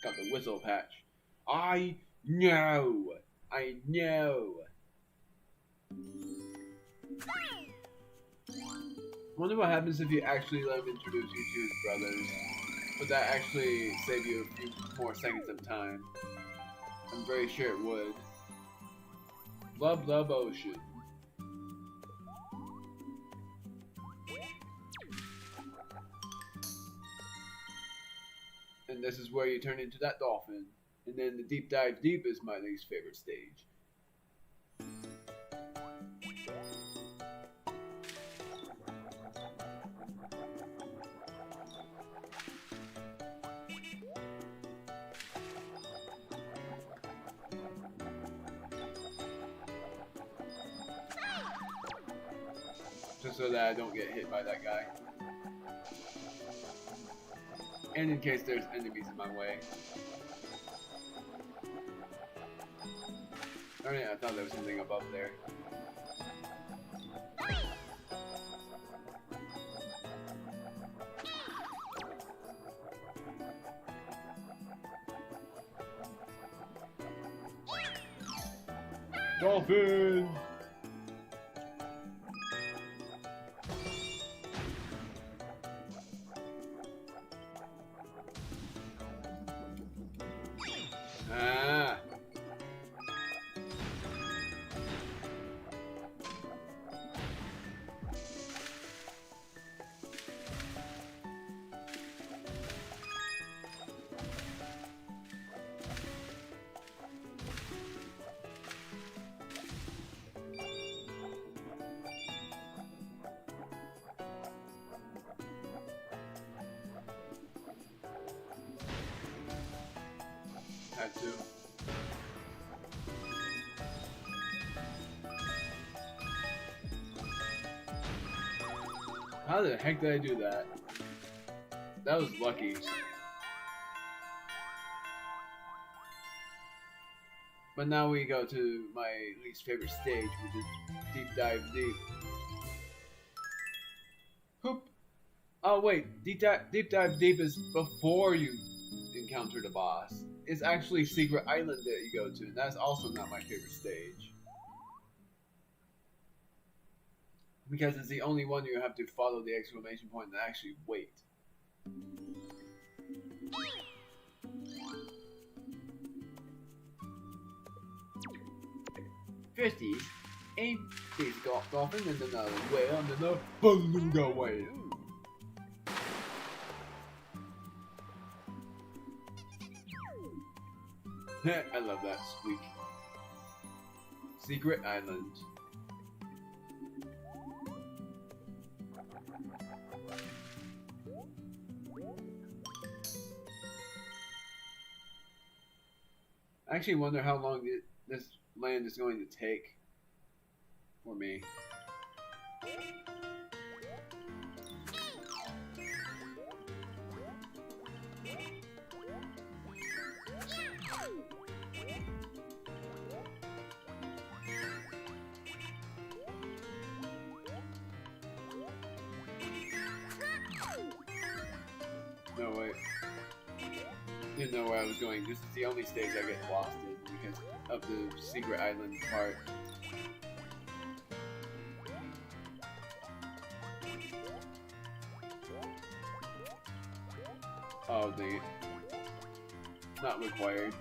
Got the whistle patch. I know! I know! Wonder what happens if you actually let them introduce you to his brothers. Would that actually save you a few more seconds of time? I'm very sure it would. Blub Blub Ocean. this is where you turn into that dolphin. And then the deep dive deep is my least favorite stage. Just so that I don't get hit by that guy. And in case there's enemies in my way. Alright, I thought there was something above there. Dolphin! Ah! Had to. How the heck did I do that? That was lucky. But now we go to my least favorite stage, which is Deep Dive Deep. Hoop! Oh wait, Deep Dive Deep is before you encounter the boss. It's actually Secret Island that you go to, and that's also not my favorite stage. Because it's the only one you have to follow the exclamation point and actually wait. Fisties ain't these dolphin and another whale and another beluga whale. I love that squeak. Secret Island. I actually wonder how long this land is going to take for me. No, wait. Didn't know where I was going. This is the only stage I get lost in because of the Secret Island part. Oh, dang it. Not required.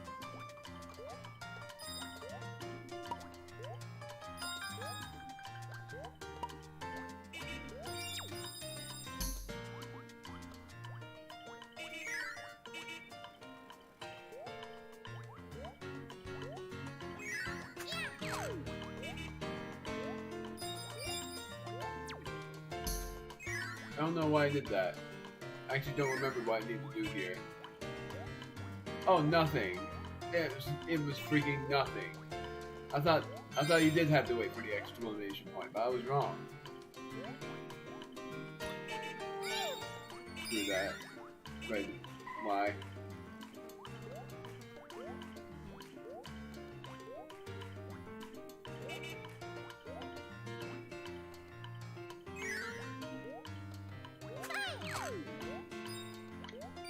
I don't know why I did that. I actually don't remember what I need to do here. Oh, nothing. It was freaking nothing. I thought you did have to wait for the exclamation point, but I was wrong. Do that. Wait, why?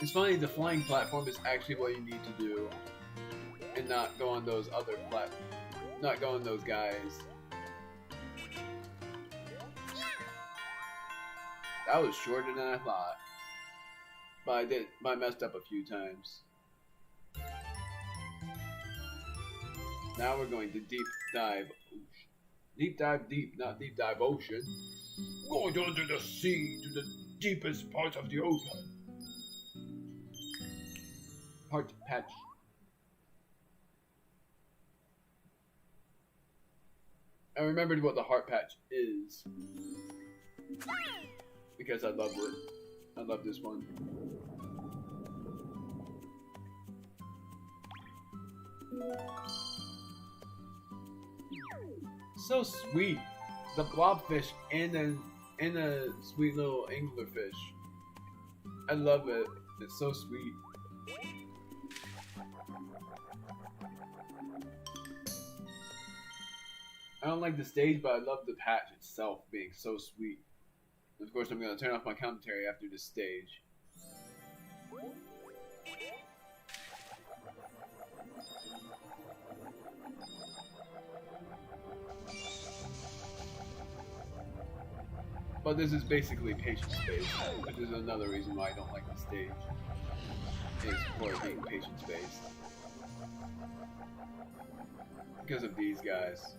It's funny, the flying platform is actually what you need to do, and not go on those other not go on those guys. That was shorter than I thought, but I messed up a few times. Now we're going to deep dive deep, not deep dive ocean. Going under the sea to the deepest part of the ocean. Heart patch. I remembered what the heart patch is because I loved it. I love this one. So sweet. The blobfish and a sweet little anglerfish. I love it. It's so sweet. I don't like the stage, but I love the patch itself being so sweet. And of course, I'm going to turn off my commentary after this stage. But this is basically patience based, which is another reason why I don't like the stage. Is for it being patience based. Because of these guys.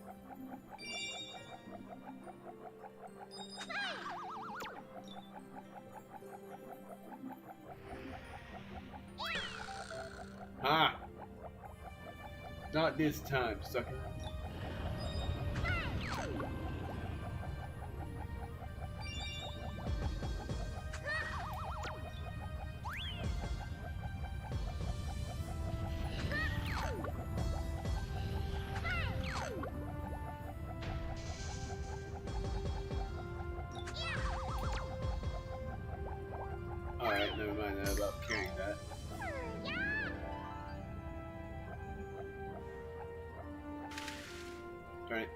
Ah! Not this time, sucker. Alright, never mind that about carrying that. Turn it.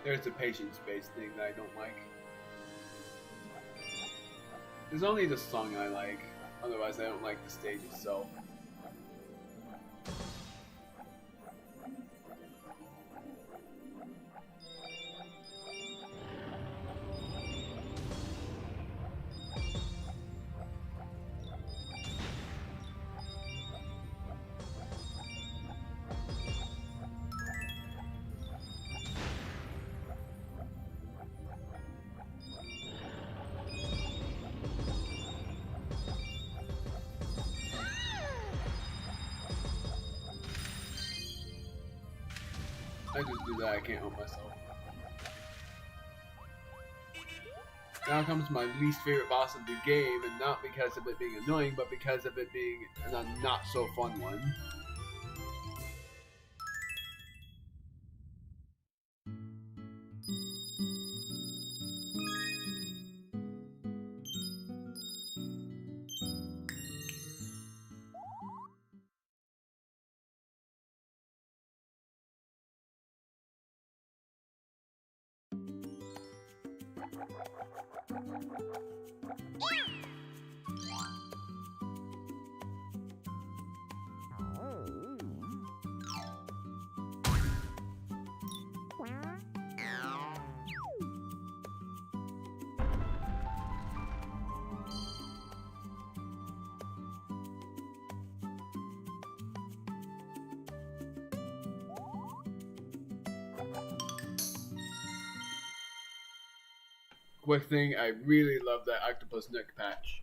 There's the patience-based thing that I don't like. There's only the song I like. Otherwise, I don't like the stage itself. I just do that, I can't help myself. Now comes my least favorite boss of the game, and not because of it being annoying, but because of it being a not so fun one. Quick thing, I really love that octopus neck patch.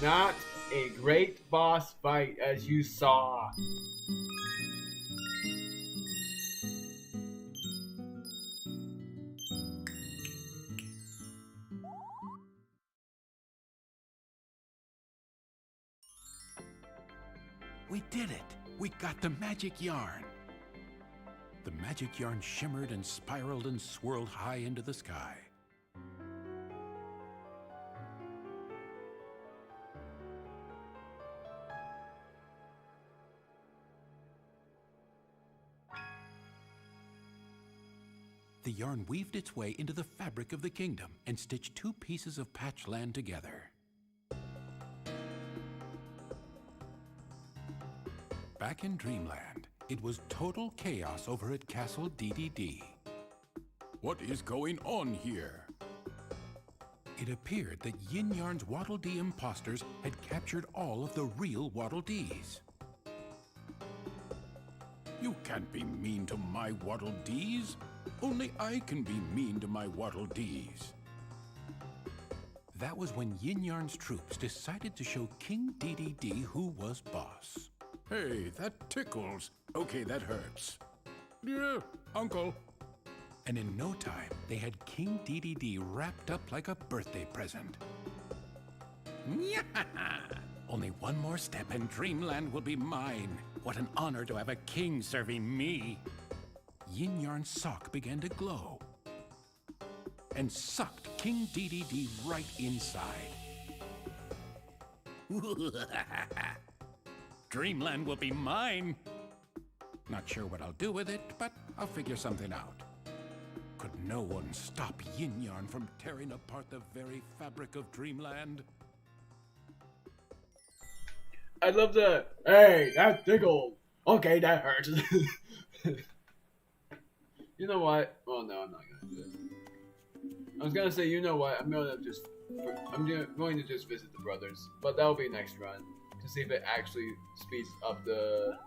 not a great boss fight as you saw. We did it! We got the magic yarn! The magic yarn shimmered and spiraled and swirled high into the sky. The yarn weaved its way into the fabric of the kingdom and stitched two pieces of patch land together. Back in Dreamland, it was total chaos over at Castle DDD. What is going on here? It appeared that Yin Yarn's Waddle Dee imposters had captured all of the real Waddle Dees. You can't be mean to my Waddle Dees. Only I can be mean to my Waddle Dees. That was when Yin Yarn's troops decided to show King DDD who was boss. Hey, that tickles. Okay, that hurts. Yeah, Uncle. And in no time, they had King DDD wrapped up like a birthday present. Only one more step and Dreamland will be mine. What an honor to have a king serving me. Yin Yarn's sock began to glow and sucked King DDD right inside. Dreamland will be mine. Not sure what I'll do with it, but I'll figure something out. Could no one stop Yin Yarn from tearing apart the very fabric of Dreamland? I love the, hey, that tickled. Okay, that hurts. You know what? Well, no, I'm not gonna do it. I was gonna say, you know what? I'm going to just visit the brothers, but that'll be next run to see if it actually speeds up the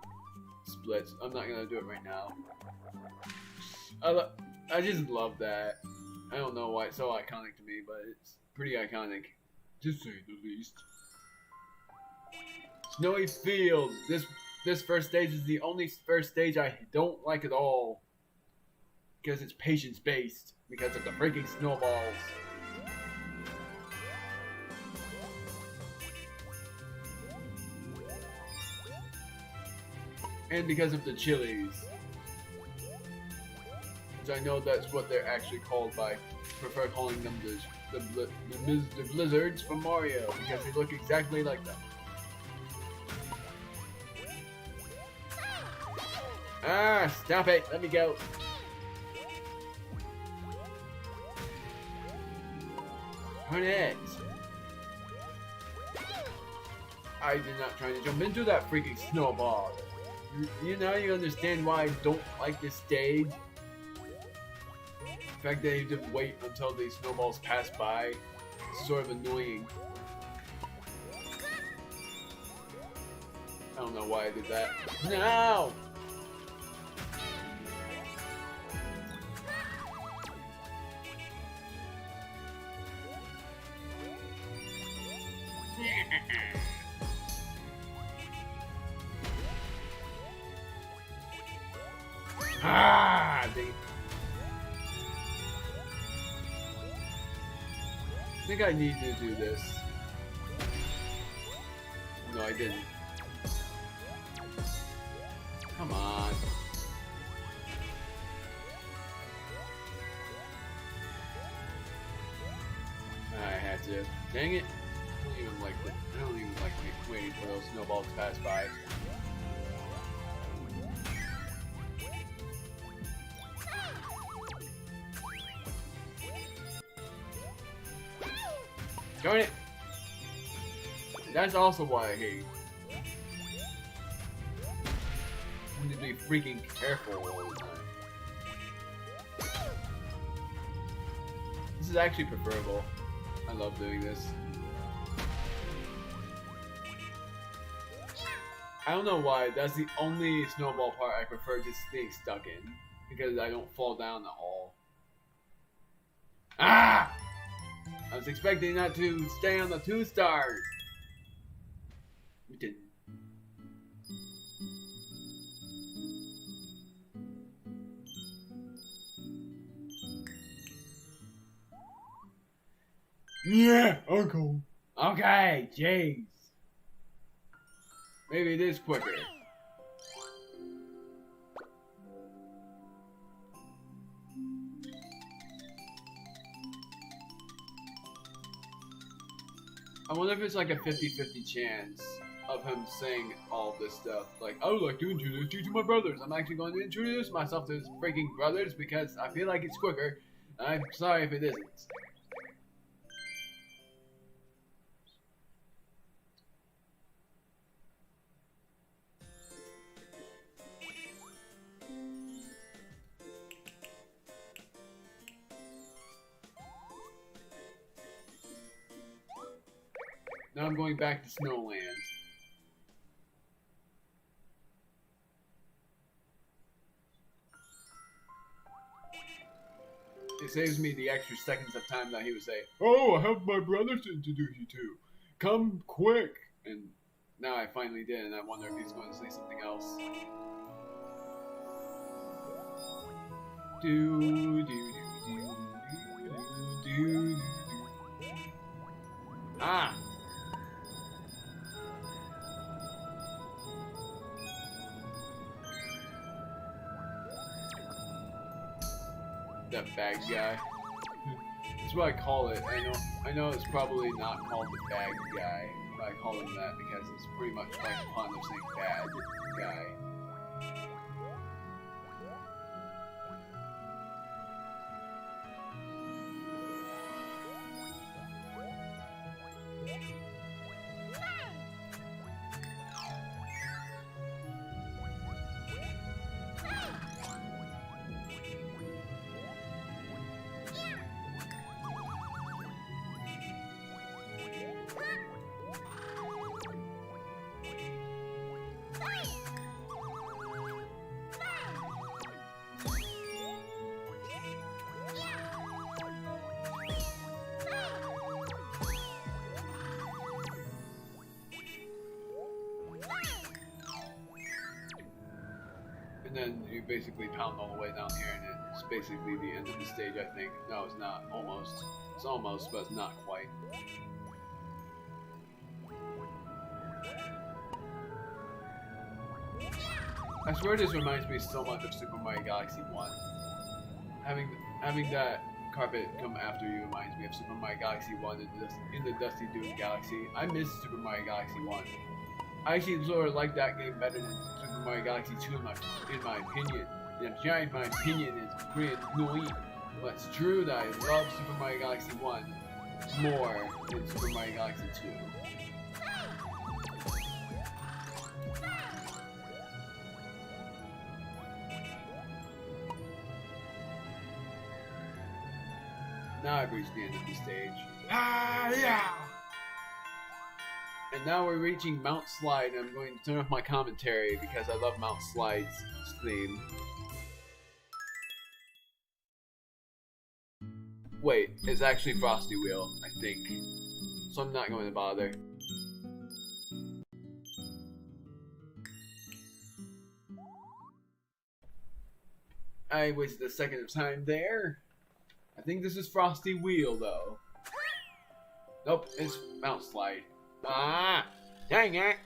splits. I'm not gonna do it right now. I just love that. I don't know why it's so iconic to me, but it's pretty iconic, to say the least. Snowy Fields. This first stage is the only first stage I don't like at all. Because it's patience based. Because of the freaking snowballs. And because of the chilies. Which I know that's what they're actually called by. Prefer calling them the blizzards from Mario. Because they look exactly like them. Ah, stop it. Let me go. Darn it. I did not try to jump into that freaking snowball. You understand why I don't like this stage? The fact that you didn't wait until the snowballs pass by is sort of annoying. I don't know why I did that. No! Ah, dang it. I think I need to do this. No, I didn't. Come on. I had to. Dang it. I don't even like it. I don't even like waiting for those snowballs to pass by. Darn it! That's also why I hate. I need to be freaking careful all the time. This is actually preferable. I love doing this. I don't know why, that's the only snowball part I prefer just being stuck in. Because I don't fall down at all. Ah! I was expecting that to stay on the 2 stars. Yeah, Uncle. Okay, jeez. Maybe it is quicker. I wonder if it's like a 50-50 chance of him saying all this stuff. Like, I would like to introduce you to my brothers. I'm actually going to introduce myself to his freaking brothers because I feel like it's quicker. I'm sorry if it isn't. Now I'm going back to Snowland. It saves me the extra seconds of time that he would say, "Oh, I have my brothers to introduce you to. Come quick!" And now I finally did, and I wonder if he's going to say something else. Do do do do do do do. Ah! That bag guy. That's what I call it. I know it's probably not called the bag guy, but I call him that because it's pretty much like a pun of saying bad guy. And then you basically pound all the way down here, and it's basically the end of the stage, I think. No, it's not. Almost. It's almost, but it's not quite. I swear this reminds me so much of Super Mario Galaxy 1. Having that carpet come after you reminds me of Super Mario Galaxy 1 in the Dusty Dune Galaxy. I miss Super Mario Galaxy 1. I actually sort of like that game better than Super Mario Galaxy 2 in my opinion. And I'm sure my opinion is pretty annoying. But it's true that I love Super Mario Galaxy 1 more than Super Mario Galaxy 2. Now I've reached the end of the stage. Ah, yeah! And now we're reaching Mount Slide, and I'm going to turn off my commentary because I love Mount Slide's theme. Wait, it's actually Frosty Wheel, I think. So I'm not going to bother. I wasted a second of time there. I think this is Frosty Wheel, though. Nope, it's Mount Slide. Ah! Dang it!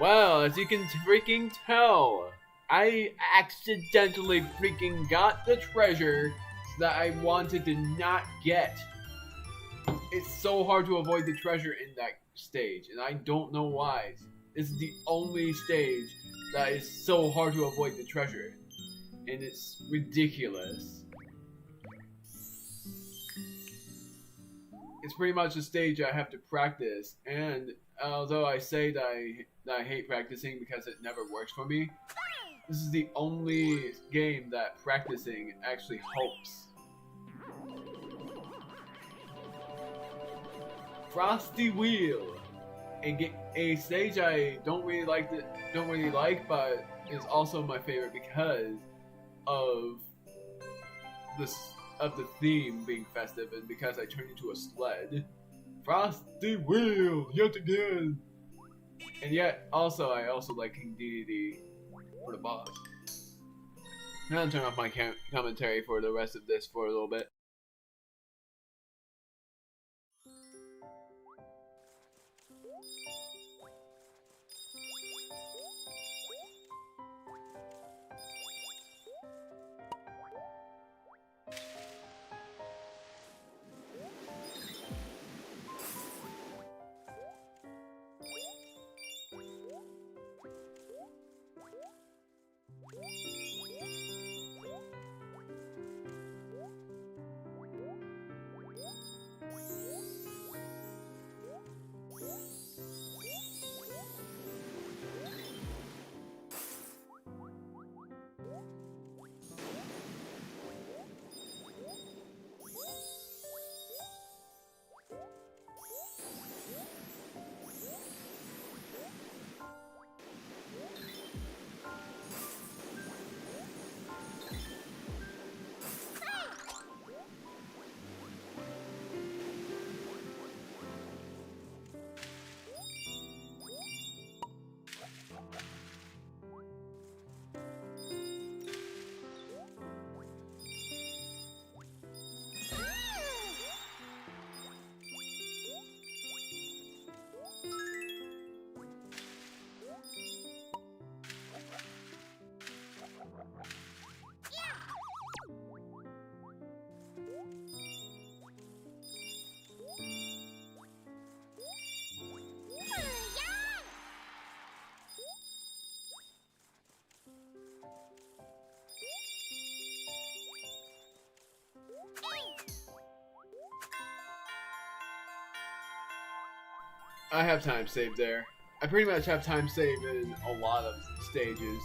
Well, as you can freaking tell, I accidentally freaking got the treasure that I wanted to not get. It's so hard to avoid the treasure in that stage, and I don't know why. This is the only stage that is so hard to avoid the treasure, and it's ridiculous. It's pretty much a stage I have to practice, and although I say that I hate practicing because it never works for me, this is the only game that practicing actually helps. Frosty Wheel, a stage I don't really like, but is also my favorite because of the theme being festive and because I turned into a sled. Frosty Wheel yet again, and yet also I also like King Dedede for the boss. Now I'll turn off my commentary for the rest of this for a little bit. I have time saved there. I pretty much have time saved in a lot of stages.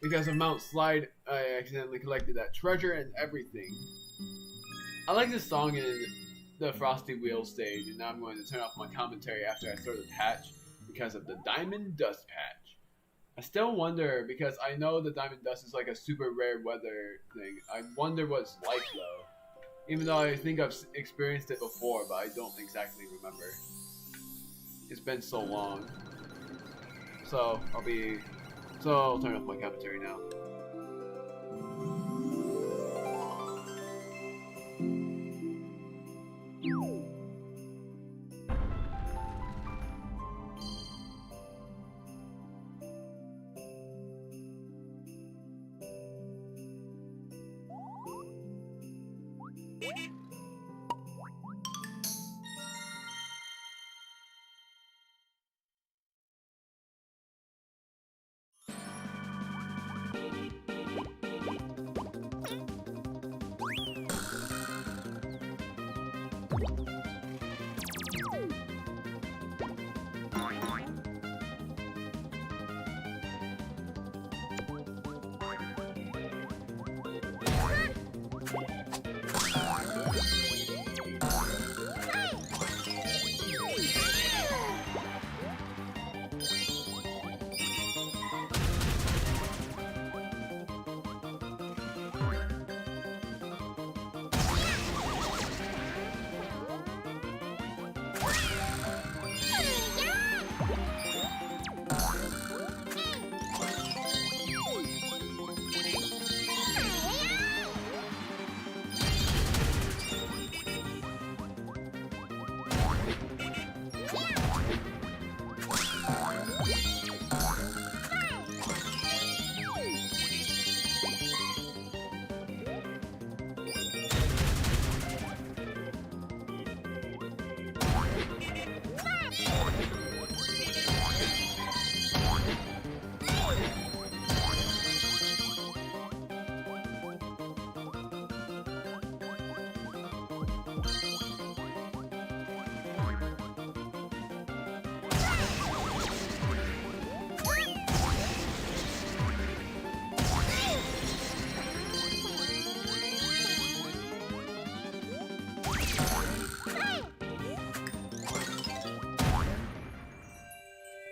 Because of Mount Slide, I accidentally collected that treasure and everything. I like this song in the Frosty Wheel stage, and now I'm going to turn off my commentary after I throw the patch because of the Diamond Dust patch. I still wonder, because I know the Diamond Dust is like a super rare weather thing. I wonder what it's like though. Even though I think I've experienced it before, but I don't exactly remember. It's been so long. So I'll turn off my commentary now.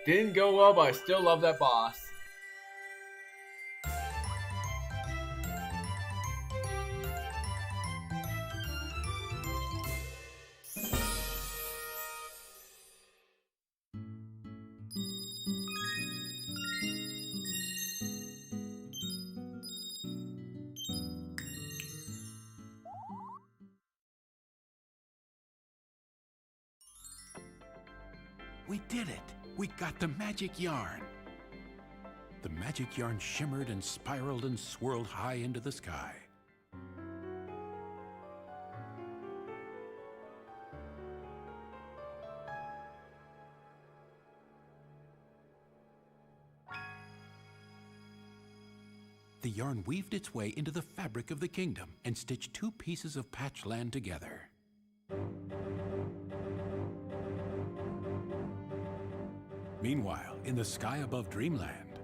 Didn't go well, but I still love that boss. We did it! We got the magic yarn! The magic yarn shimmered and spiraled and swirled high into the sky. The yarn weaved its way into the fabric of the kingdom and stitched two pieces of patch land together. Meanwhile, in the sky above Dreamland,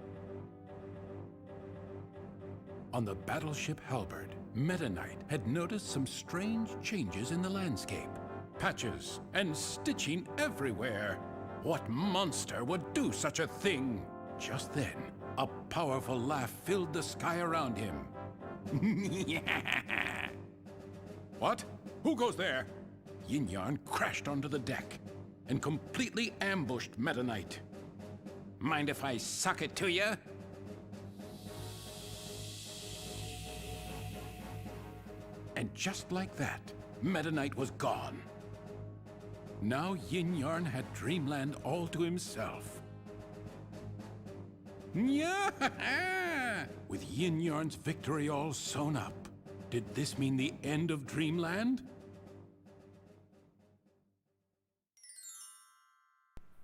on the battleship Halberd, Meta Knight had noticed some strange changes in the landscape. Patches and stitching everywhere. What monster would do such a thing? Just then, a powerful laugh filled the sky around him. What? Who goes there? Yin Yarn crashed onto the deck and completely ambushed Meta Knight. Mind if I suck it to you? And just like that, Meta Knight was gone. Now Yin Yarn had Dreamland all to himself. Yeah! With Yin Yarn's victory all sewn up, did this mean the end of Dreamland?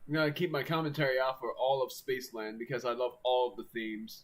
I'm gonna keep my commentary out for all of Spaceland because I love all of the themes.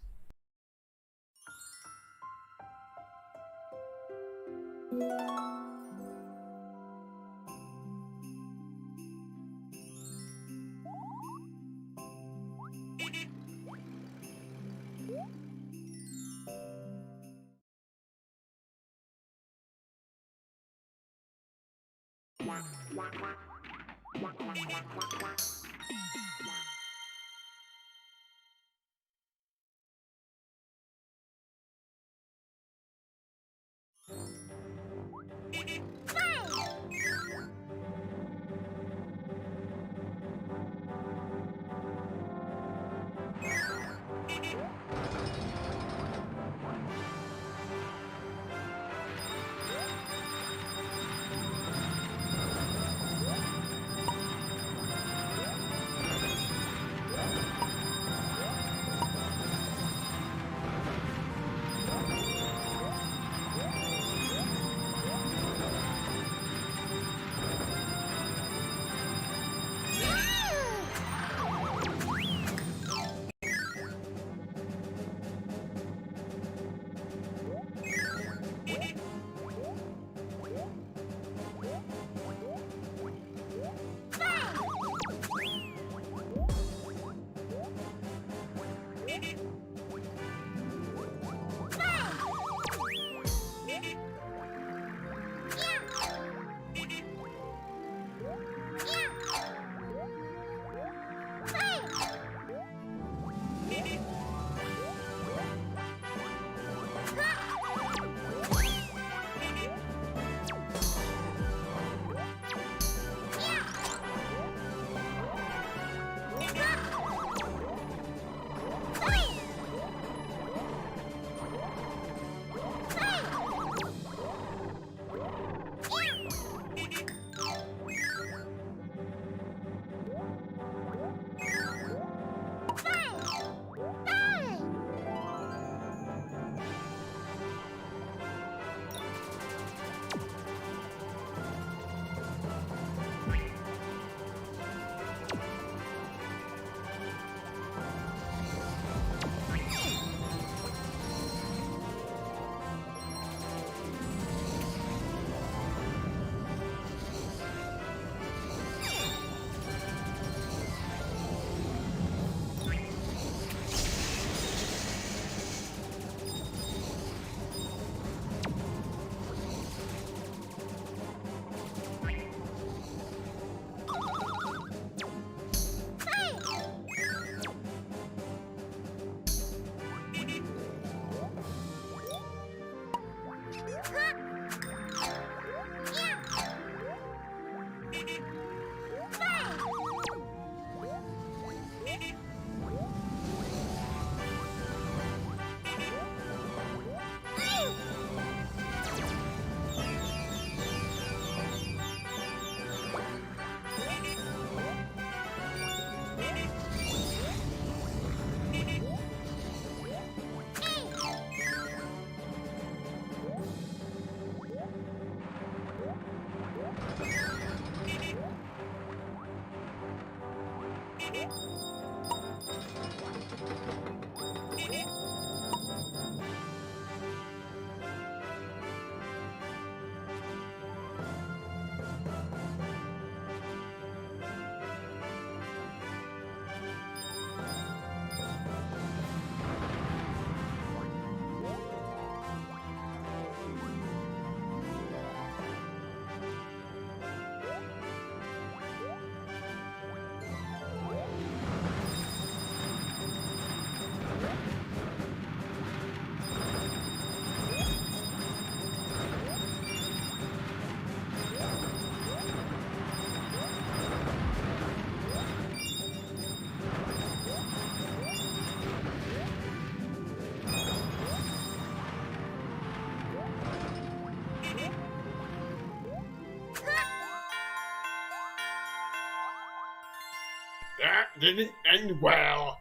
That didn't end well.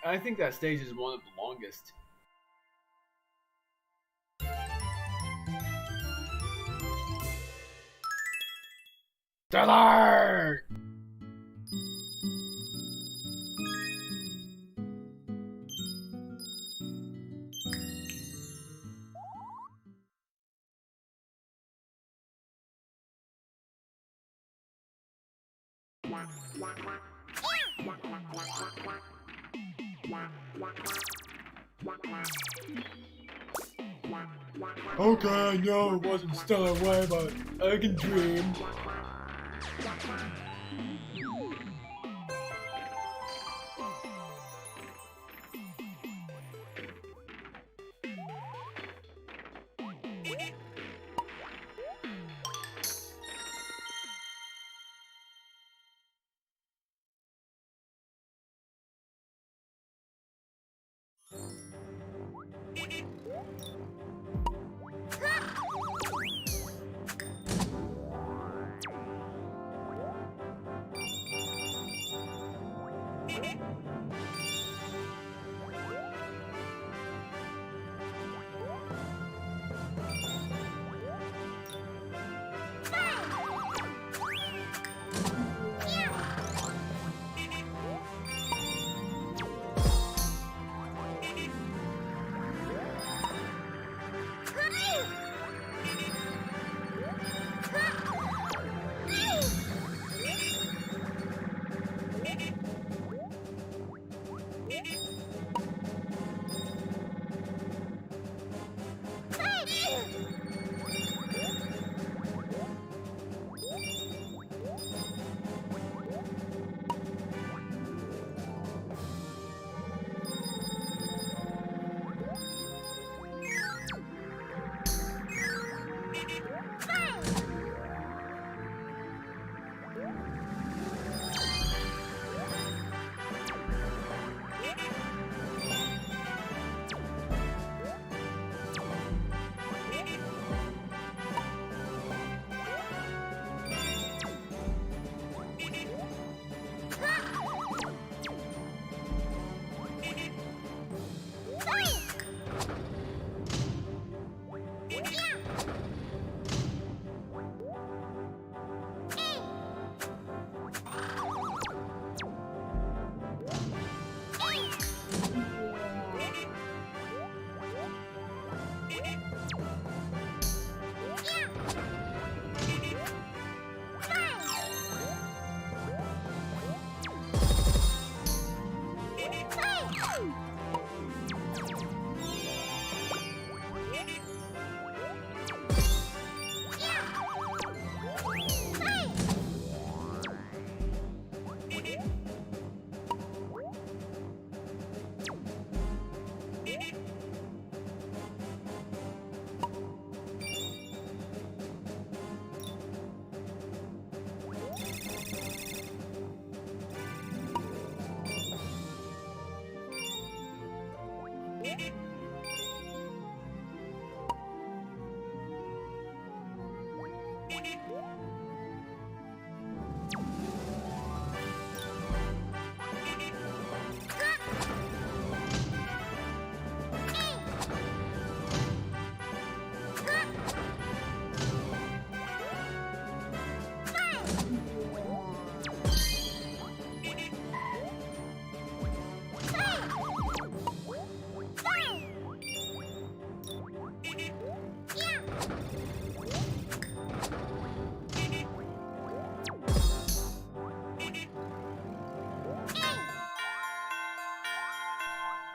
I think that stage is one of the longest. Stellar! Okay, I know it wasn't still away, but I can dream.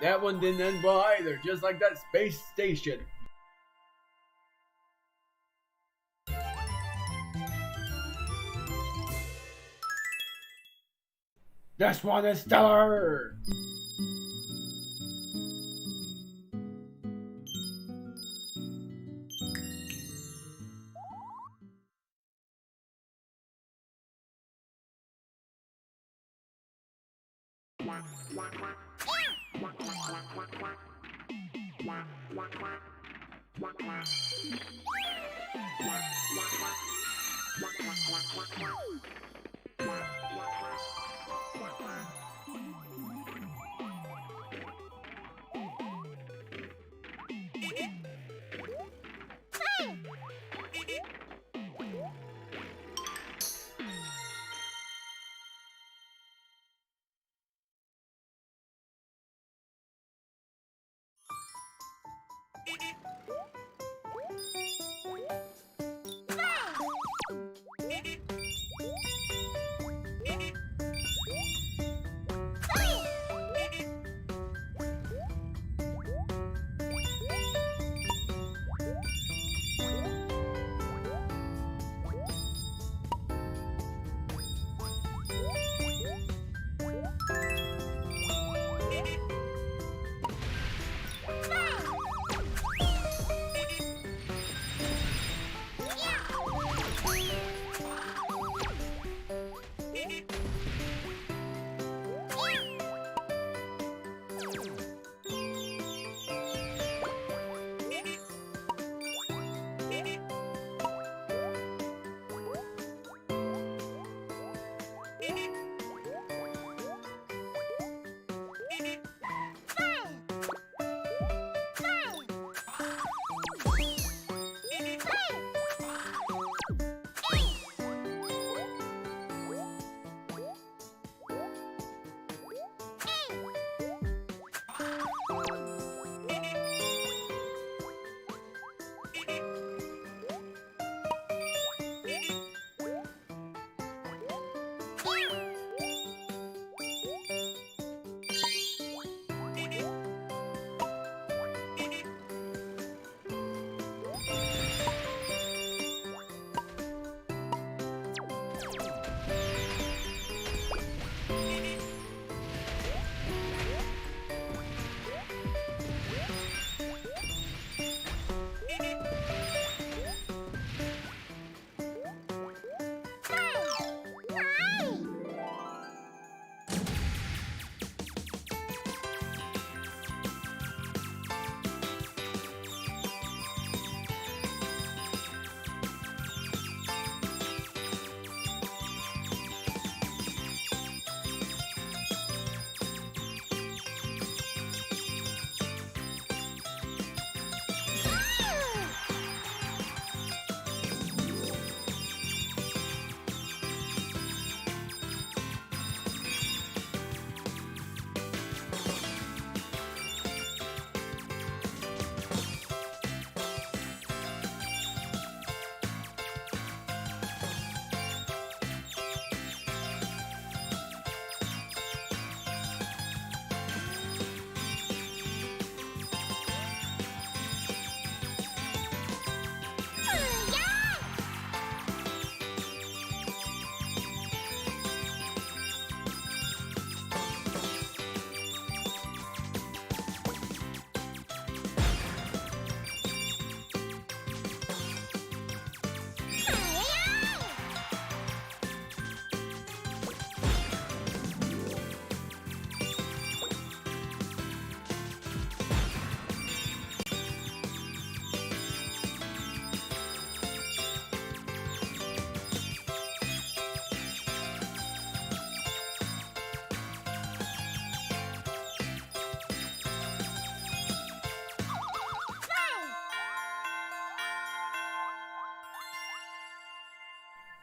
That one didn't end well either, just like that space station. This one is stellar!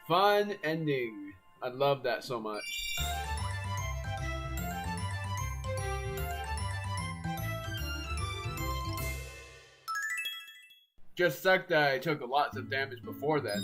Fun ending. I love that so much. Just sucked that I took lots of damage before then.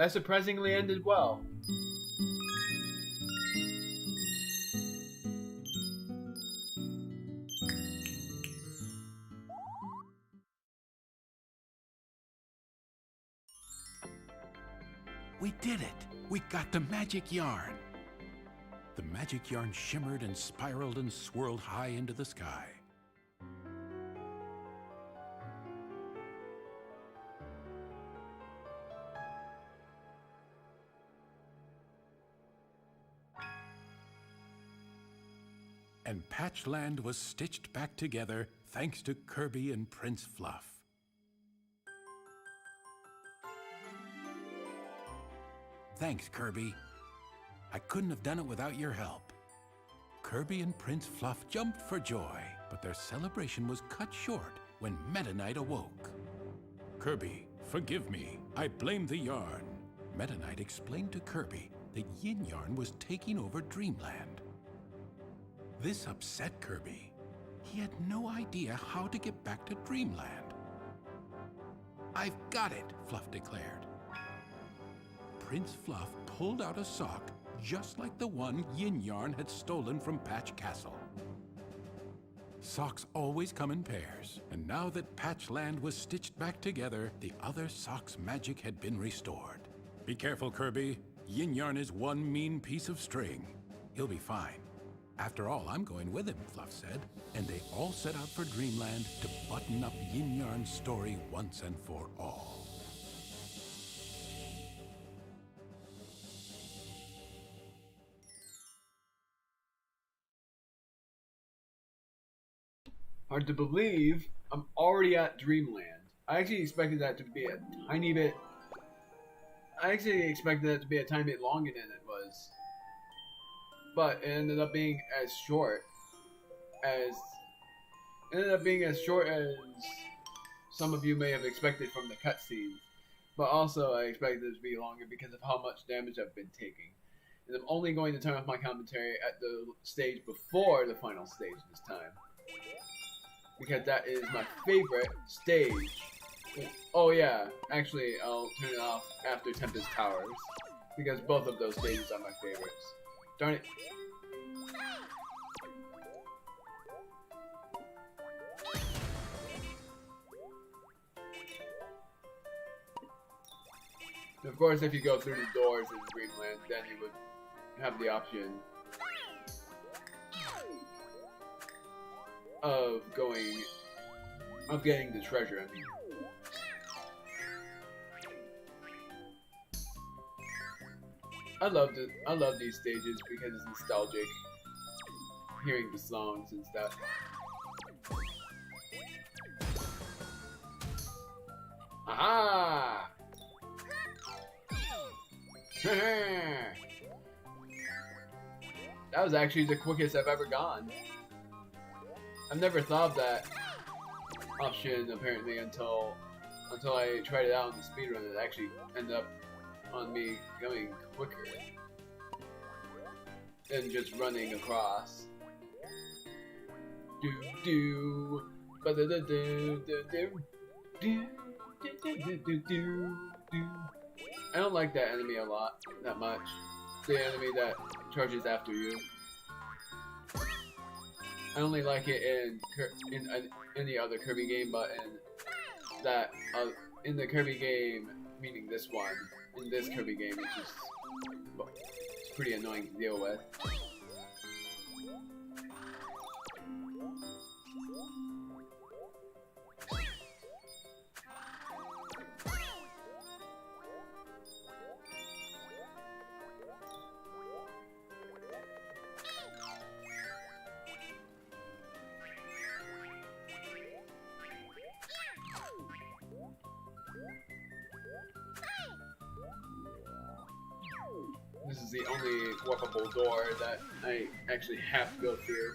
That surprisingly ended well. We did it! We got the magic yarn! The magic yarn shimmered and spiraled and swirled high into the sky. And Patchland was stitched back together thanks to Kirby and Prince Fluff. Thanks, Kirby. I couldn't have done it without your help. Kirby and Prince Fluff jumped for joy, but their celebration was cut short when Meta Knight awoke. Kirby, forgive me. I blame the yarn. Meta Knight explained to Kirby that Yin Yarn was taking over Dreamland. This upset Kirby. He had no idea how to get back to Dreamland. I've got it, Fluff declared. Prince Fluff pulled out a sock just like the one Yin Yarn had stolen from Patch Castle. Socks always come in pairs, and now that Patchland was stitched back together, the other sock's magic had been restored. Be careful, Kirby. Yin Yarn is one mean piece of string. He'll be fine. After all, I'm going with him, Fluff said, and they all set out for Dreamland to button up Yin Yarn's story once and for all. Hard to believe I'm already at Dreamland. I actually expected that to be a tiny bit... I actually expected that to be a tiny bit longer than it was. But it ended up being as short as... some of you may have expected from the cutscenes. But also I expected it to be longer because of how much damage I've been taking. And I'm only going to turn off my commentary at the stage before the final stage this time. Because that is my favorite stage. Oh yeah, actually I'll turn it off after Tempest Towers. Because both of those stages are my favorites. Darn it. Of course, if you go through the doors in Dreamland, then you would have the option of getting the treasure. I mean, I love these stages because it's nostalgic. Hearing the songs and stuff. Aha! That was actually the quickest I've ever gone. I've never thought of that option apparently until I tried it out in the speedrun. It actually ended up on me going quicker than just running across. Do do ba da da do do do do do do do do. I don't like that enemy that much. The enemy that charges after you. I only like it in any other Kirby game, but in the Kirby game, meaning this one, in this Kirby game, it's pretty annoying to deal with. This is the only walkable door that I actually have to go through.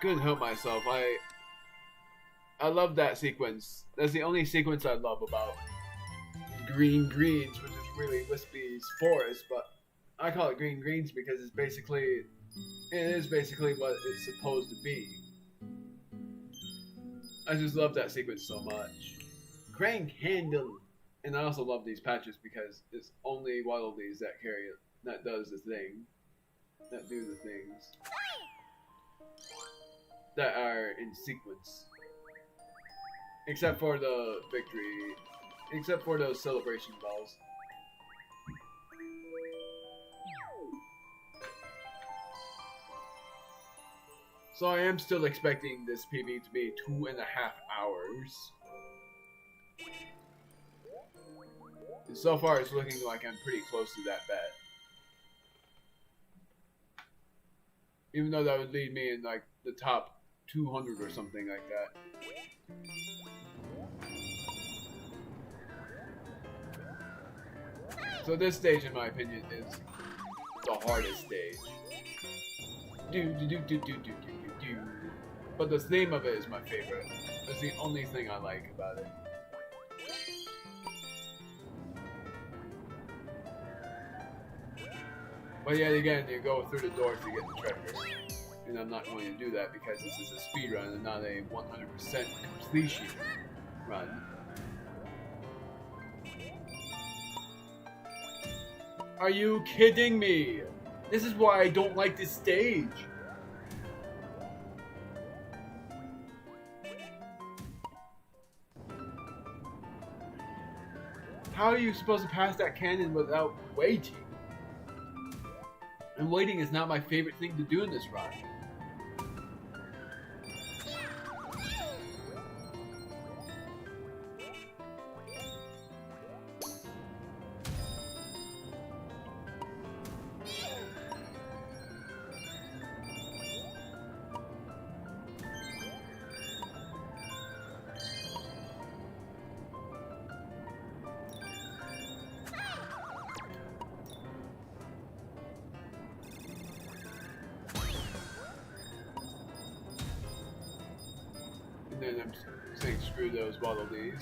Couldn't help myself. I love that sequence. That's the only sequence I love about Green Greens, which is really Wispy's forest, but I call it Green Greens because it is basically what it's supposed to be. I just love that sequence so much. Crank Handle! And I also love these patches because it's only Waddle Dees that carry it, that does the thing, that do the things that are in sequence. Except for the victory, except for those celebration balls. So I am still expecting this PB to be 2.5 hours. so far it's looking like I'm pretty close to that bet. Even though that would lead me in like the top 200 or something like that. So this stage, in my opinion, is the hardest stage. But the theme of it is my favorite. That's the only thing I like about it. But yet again, you go through the doors to get the treasure. And I'm not going to do that because this is a speedrun and not a 100% completion run. Are you kidding me? This is why I don't like this stage. How are you supposed to pass that cannon without waiting? And waiting is not my favorite thing to do in this run. And then I'm saying screw those Waddle Dees.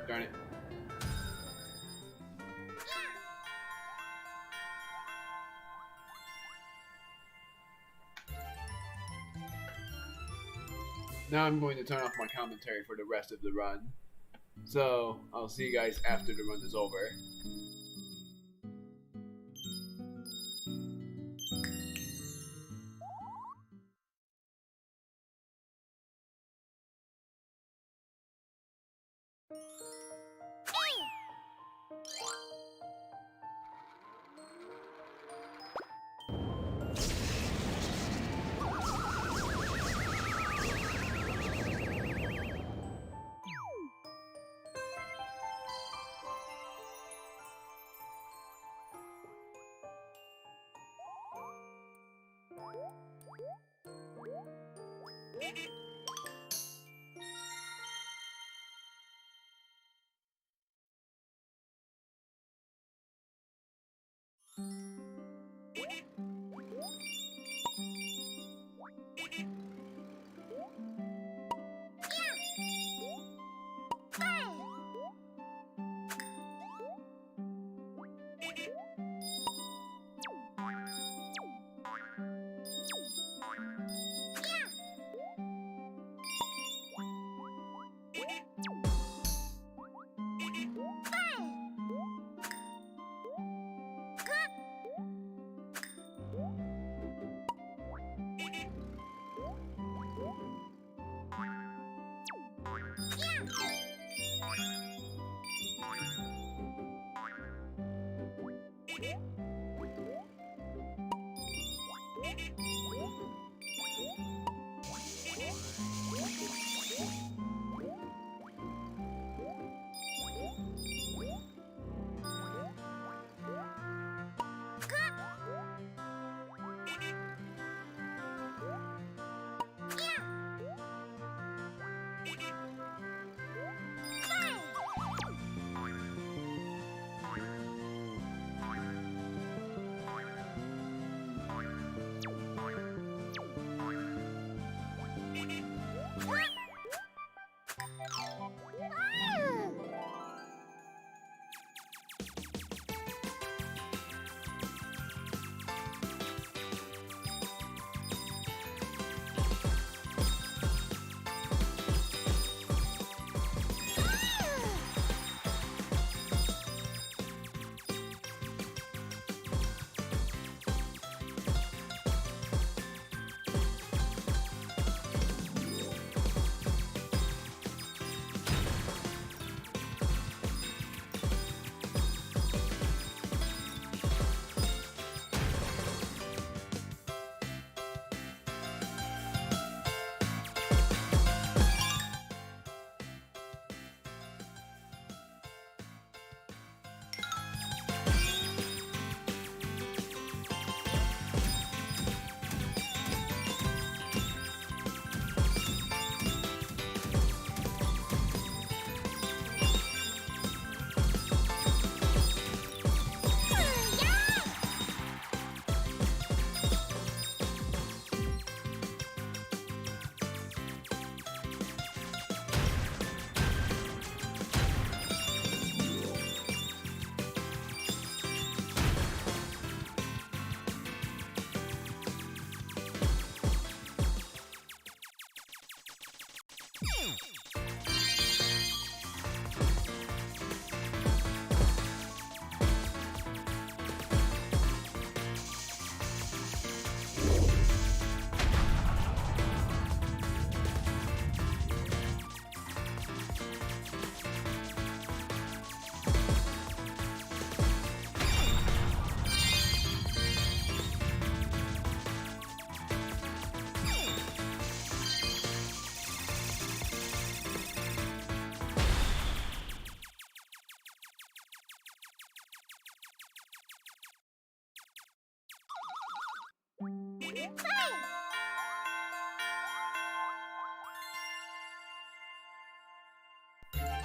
Darn it. Now I'm going to turn off my commentary for the rest of the run. So, I'll see you guys after the run is over.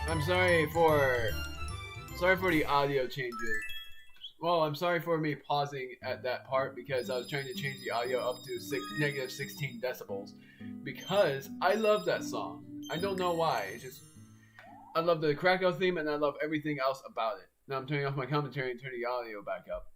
I'm sorry for the audio changes. Well, I'm sorry for me pausing at that part because I was trying to change the audio up to negative 16 decibels because I love that song. I don't know why. It's just I love the Krakow theme and I love everything else about it. Now I'm turning off my commentary and turning the audio back up.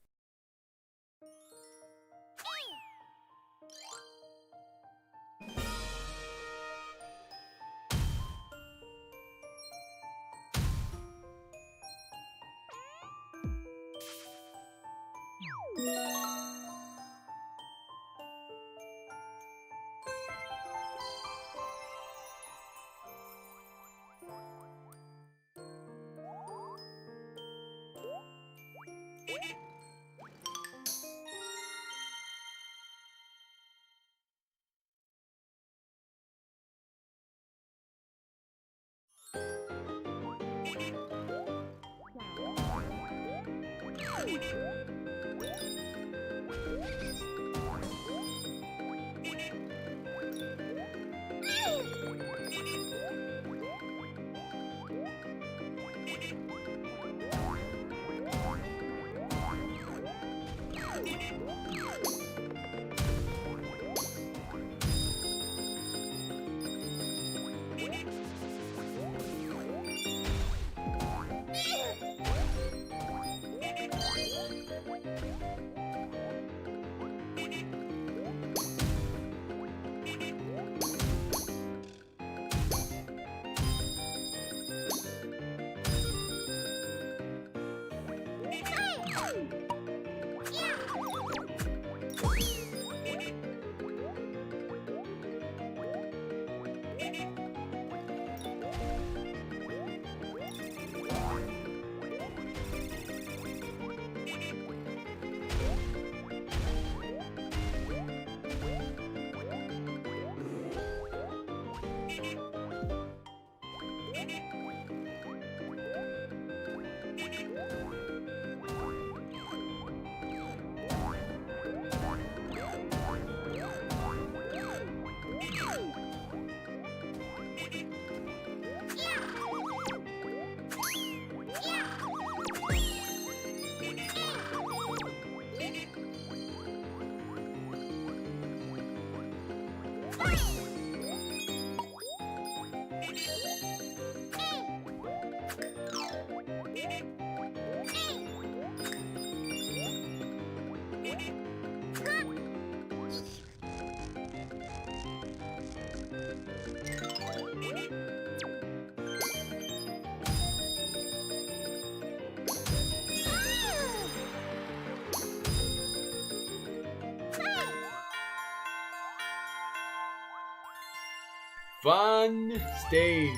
Fun stage.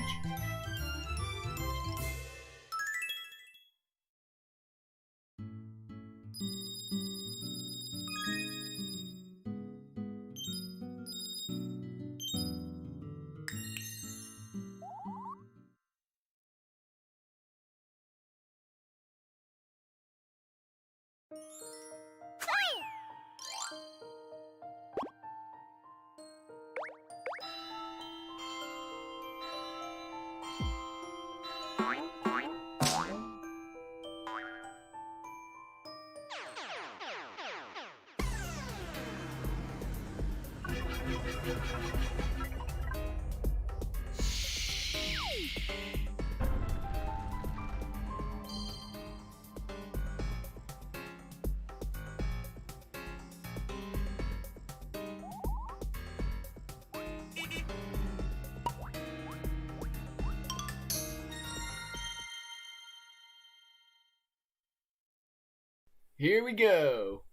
Here we go.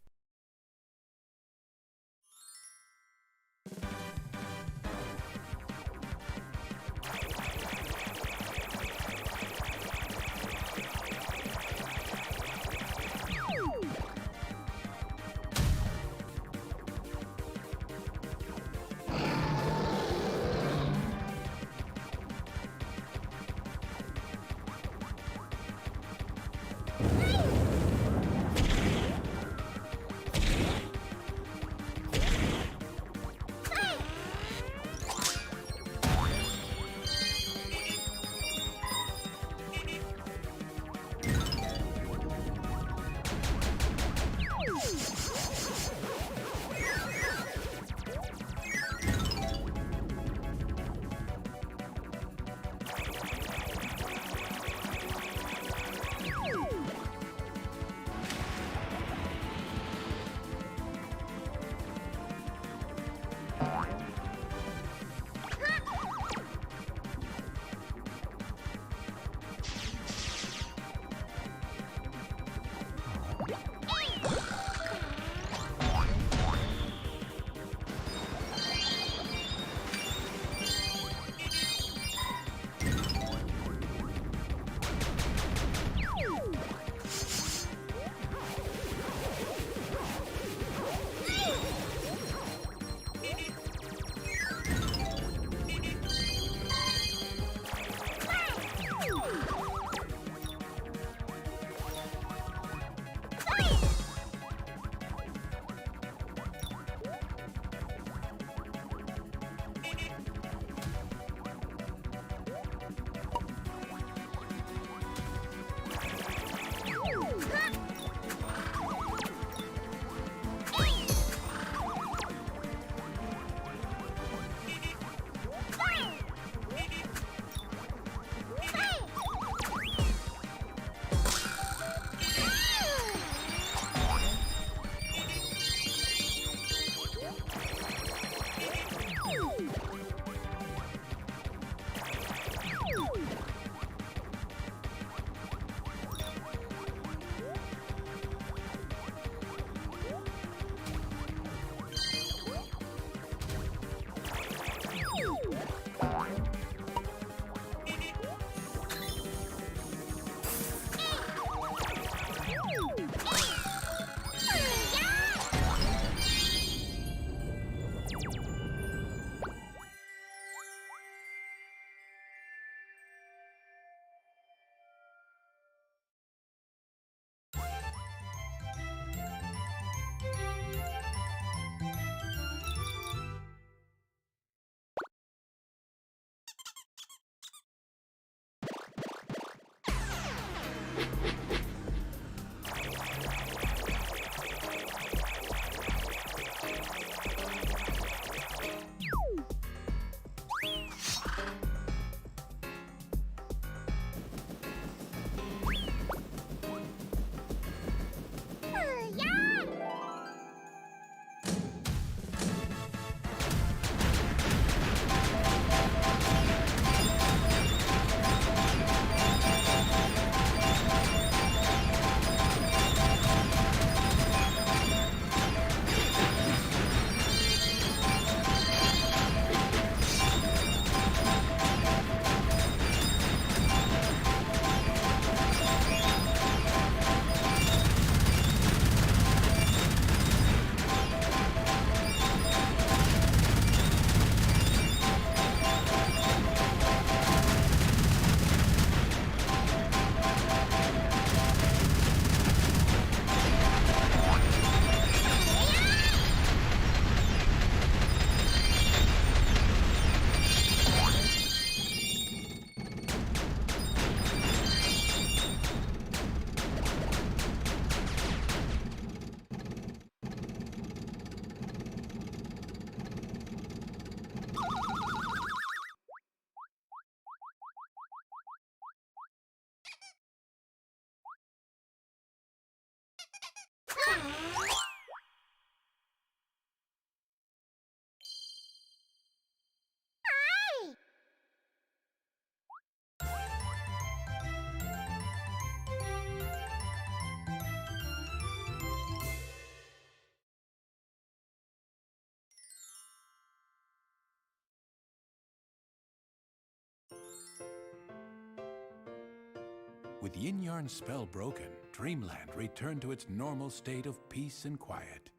With Yin Yarn's spell broken, Dreamland returned to its normal state of peace and quiet.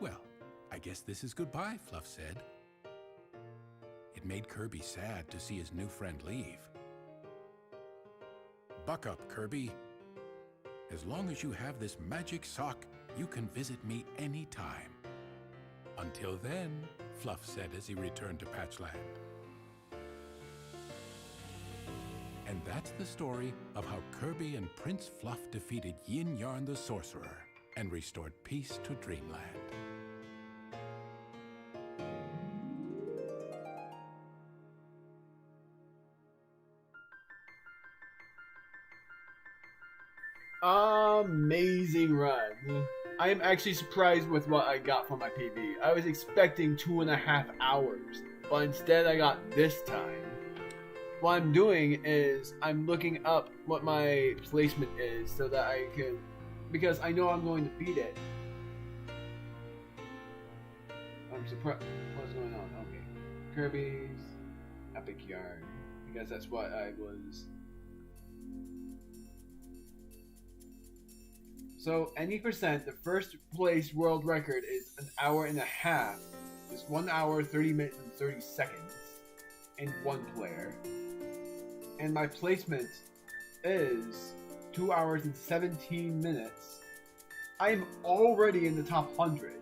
Well, I guess this is goodbye, Fluff said. It made Kirby sad to see his new friend leave. Buck up, Kirby. As long as you have this magic sock, you can visit me anytime. Until then, Fluff said as he returned to Patchland. And that's the story of how Kirby and Prince Fluff defeated Yin Yarn the Sorcerer and restored peace to Dreamland. Amazing run. I am actually surprised with what I got for my PB. I was expecting 2.5 hours, but instead I got this time. What I'm doing is I'm looking up what my placement is so that I can, because I know I'm going to beat it. I'm surprised. What's going on? Okay. Kirby's Epic Yarn. Because that's what I was. So, any percent, the first place world record is 1 hour and a half. It's 1 hour, 30 minutes, and 30 seconds in one player. And my placement is 2 hours and 17 minutes. I'm already in the top 100.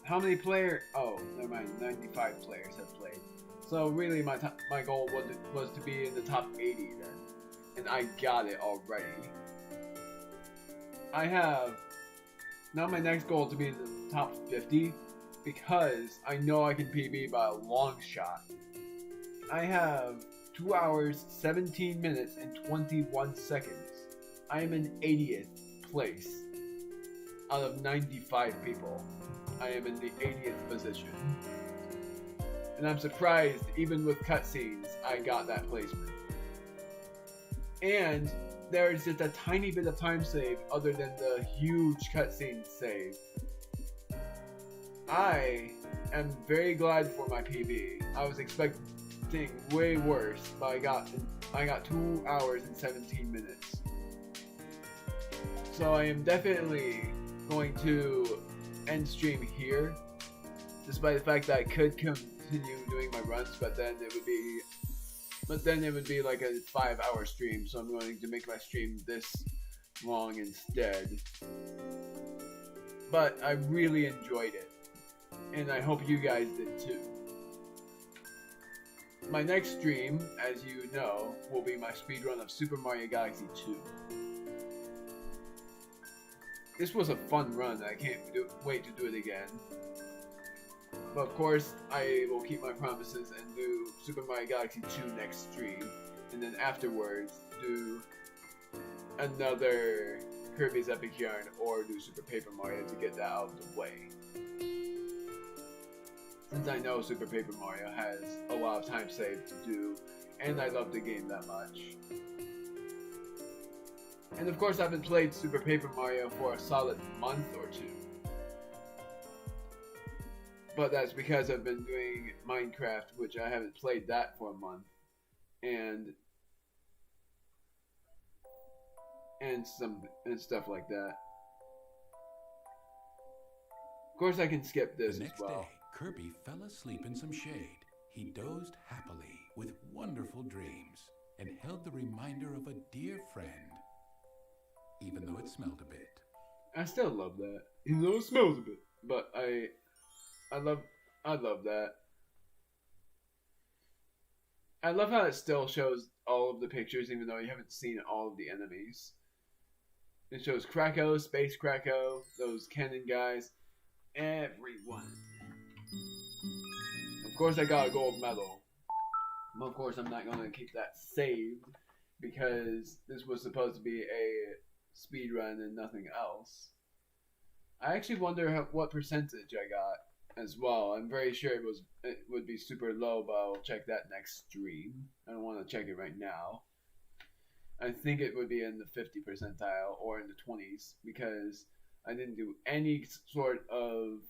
How many players? Oh, never mind. 95 players have played. So really, my goal was to be in the top 80 then, and I got it already. I have now my next goal to be in the top 50 because I know I can PB by a long shot. I have 2 hours, 17 minutes, and 21 seconds. I am in 80th place out of 95 people. I am in the 80th position. And I'm surprised, even with cutscenes, I got that placement. And there's just a tiny bit of time save other than the huge cutscene save. I am very glad for my PB. I was expecting way worse, but I got 2 hours and 17 minutes. So I am definitely going to end stream here, despite the fact that I could continue doing my runs, but then it would be like a 5-hour stream, so I'm going to make my stream this long instead. But I really enjoyed it, and I hope you guys did too. My next stream, as you know, will be my speedrun of Super Mario Galaxy 2. This was a fun run, I can't wait to do it again. But of course, I will keep my promises and do Super Mario Galaxy 2 next stream. And then afterwards, do another Kirby's Epic Yarn or do Super Paper Mario to get that out of the way. Since I know Super Paper Mario has a lot of time saved to do, and I love the game that much. And of course, I haven't played Super Paper Mario for a solid month or two. But that's because I've been doing Minecraft, which I haven't played that for a month. And stuff like that. Of course, I can skip this as well. The next day, Kirby fell asleep in some shade. He dozed happily with wonderful dreams and held the reminder of a dear friend, even though it smelled a bit. I still love that, even though it smells a bit. But I love that. I love how it still shows all of the pictures, even though you haven't seen all of the enemies. It shows Krakow, Space Krakow, those cannon guys, everyone. Of course, I got a gold medal. But of course, I'm not going to keep that saved because this was supposed to be a speedrun and nothing else. I actually wonder what percentage I got as well. I'm very sure it would be super low, but I'll check that next stream. I don't want to check it right now. I think it would be in the 50 percentile or in the 20s because I didn't do any sort of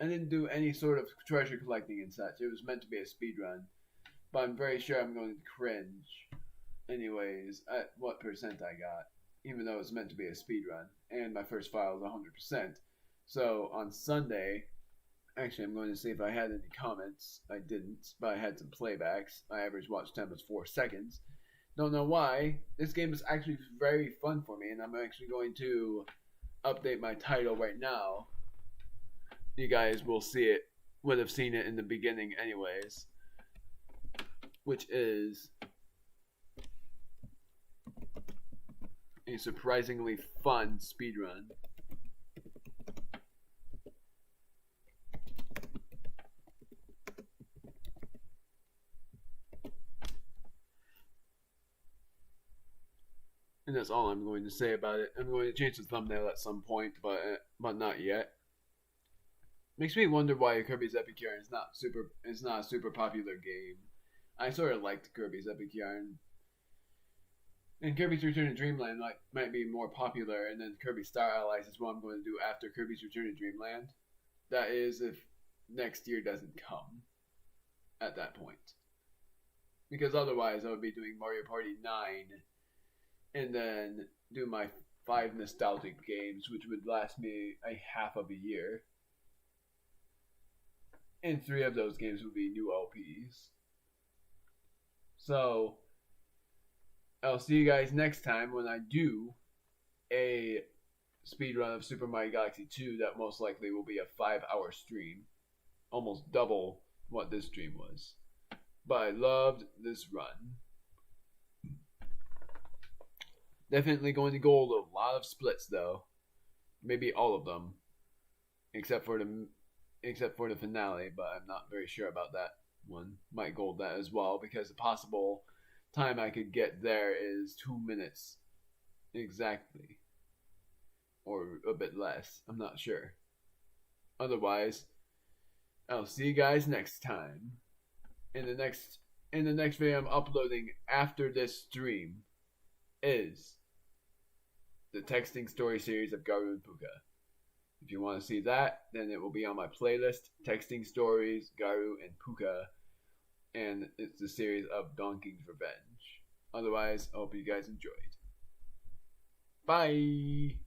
I didn't do any sort of treasure collecting and such. It was meant to be a speed run, but I'm very sure I'm going to cringe. Anyways, at what percent I got, even though it was meant to be a speed run, and my first file was 100%. So on Sunday, actually, I'm going to see if I had any comments. I didn't, but I had some playbacks. My average watch time was 4 seconds. Don't know why. This game is actually very fun for me, and I'm actually going to update my title right now. You guys will see it, would have seen it in the beginning anyways, which is a surprisingly fun speedrun. And that's all I'm going to say about it. I'm going to change the thumbnail at some point, but not yet. Makes me wonder why Kirby's Epic Yarn is not a super popular game. I sort of liked Kirby's Epic Yarn. And Kirby's Return to Dreamland might be more popular, and then Kirby Star Allies is what I'm going to do after Kirby's Return to Dreamland. That is, if next year doesn't come at that point. Because otherwise I would be doing Mario Party 9 and then do my 5 nostalgic games, which would last me a half of a year. And 3 of those games would be new LPs. So, I'll see you guys next time when I do a speedrun of Super Mario Galaxy 2 that most likely will be a 5-hour stream. Almost double what this stream was. But I loved this run. Definitely going to go a lot of splits though. Maybe all of them. Except for the finale, but I'm not very sure about that one. Might gold that as well, because the possible time I could get there is 2 minutes exactly, or a bit less. I'm not sure. Otherwise, I'll see you guys next time. In the next video I'm uploading after this stream is the texting story series of Garu and Puka. If you want to see that, then it will be on my playlist, Texting Stories, Garu, and Puka. And it's the series of Donkey's Revenge. Otherwise, I hope you guys enjoyed. Bye!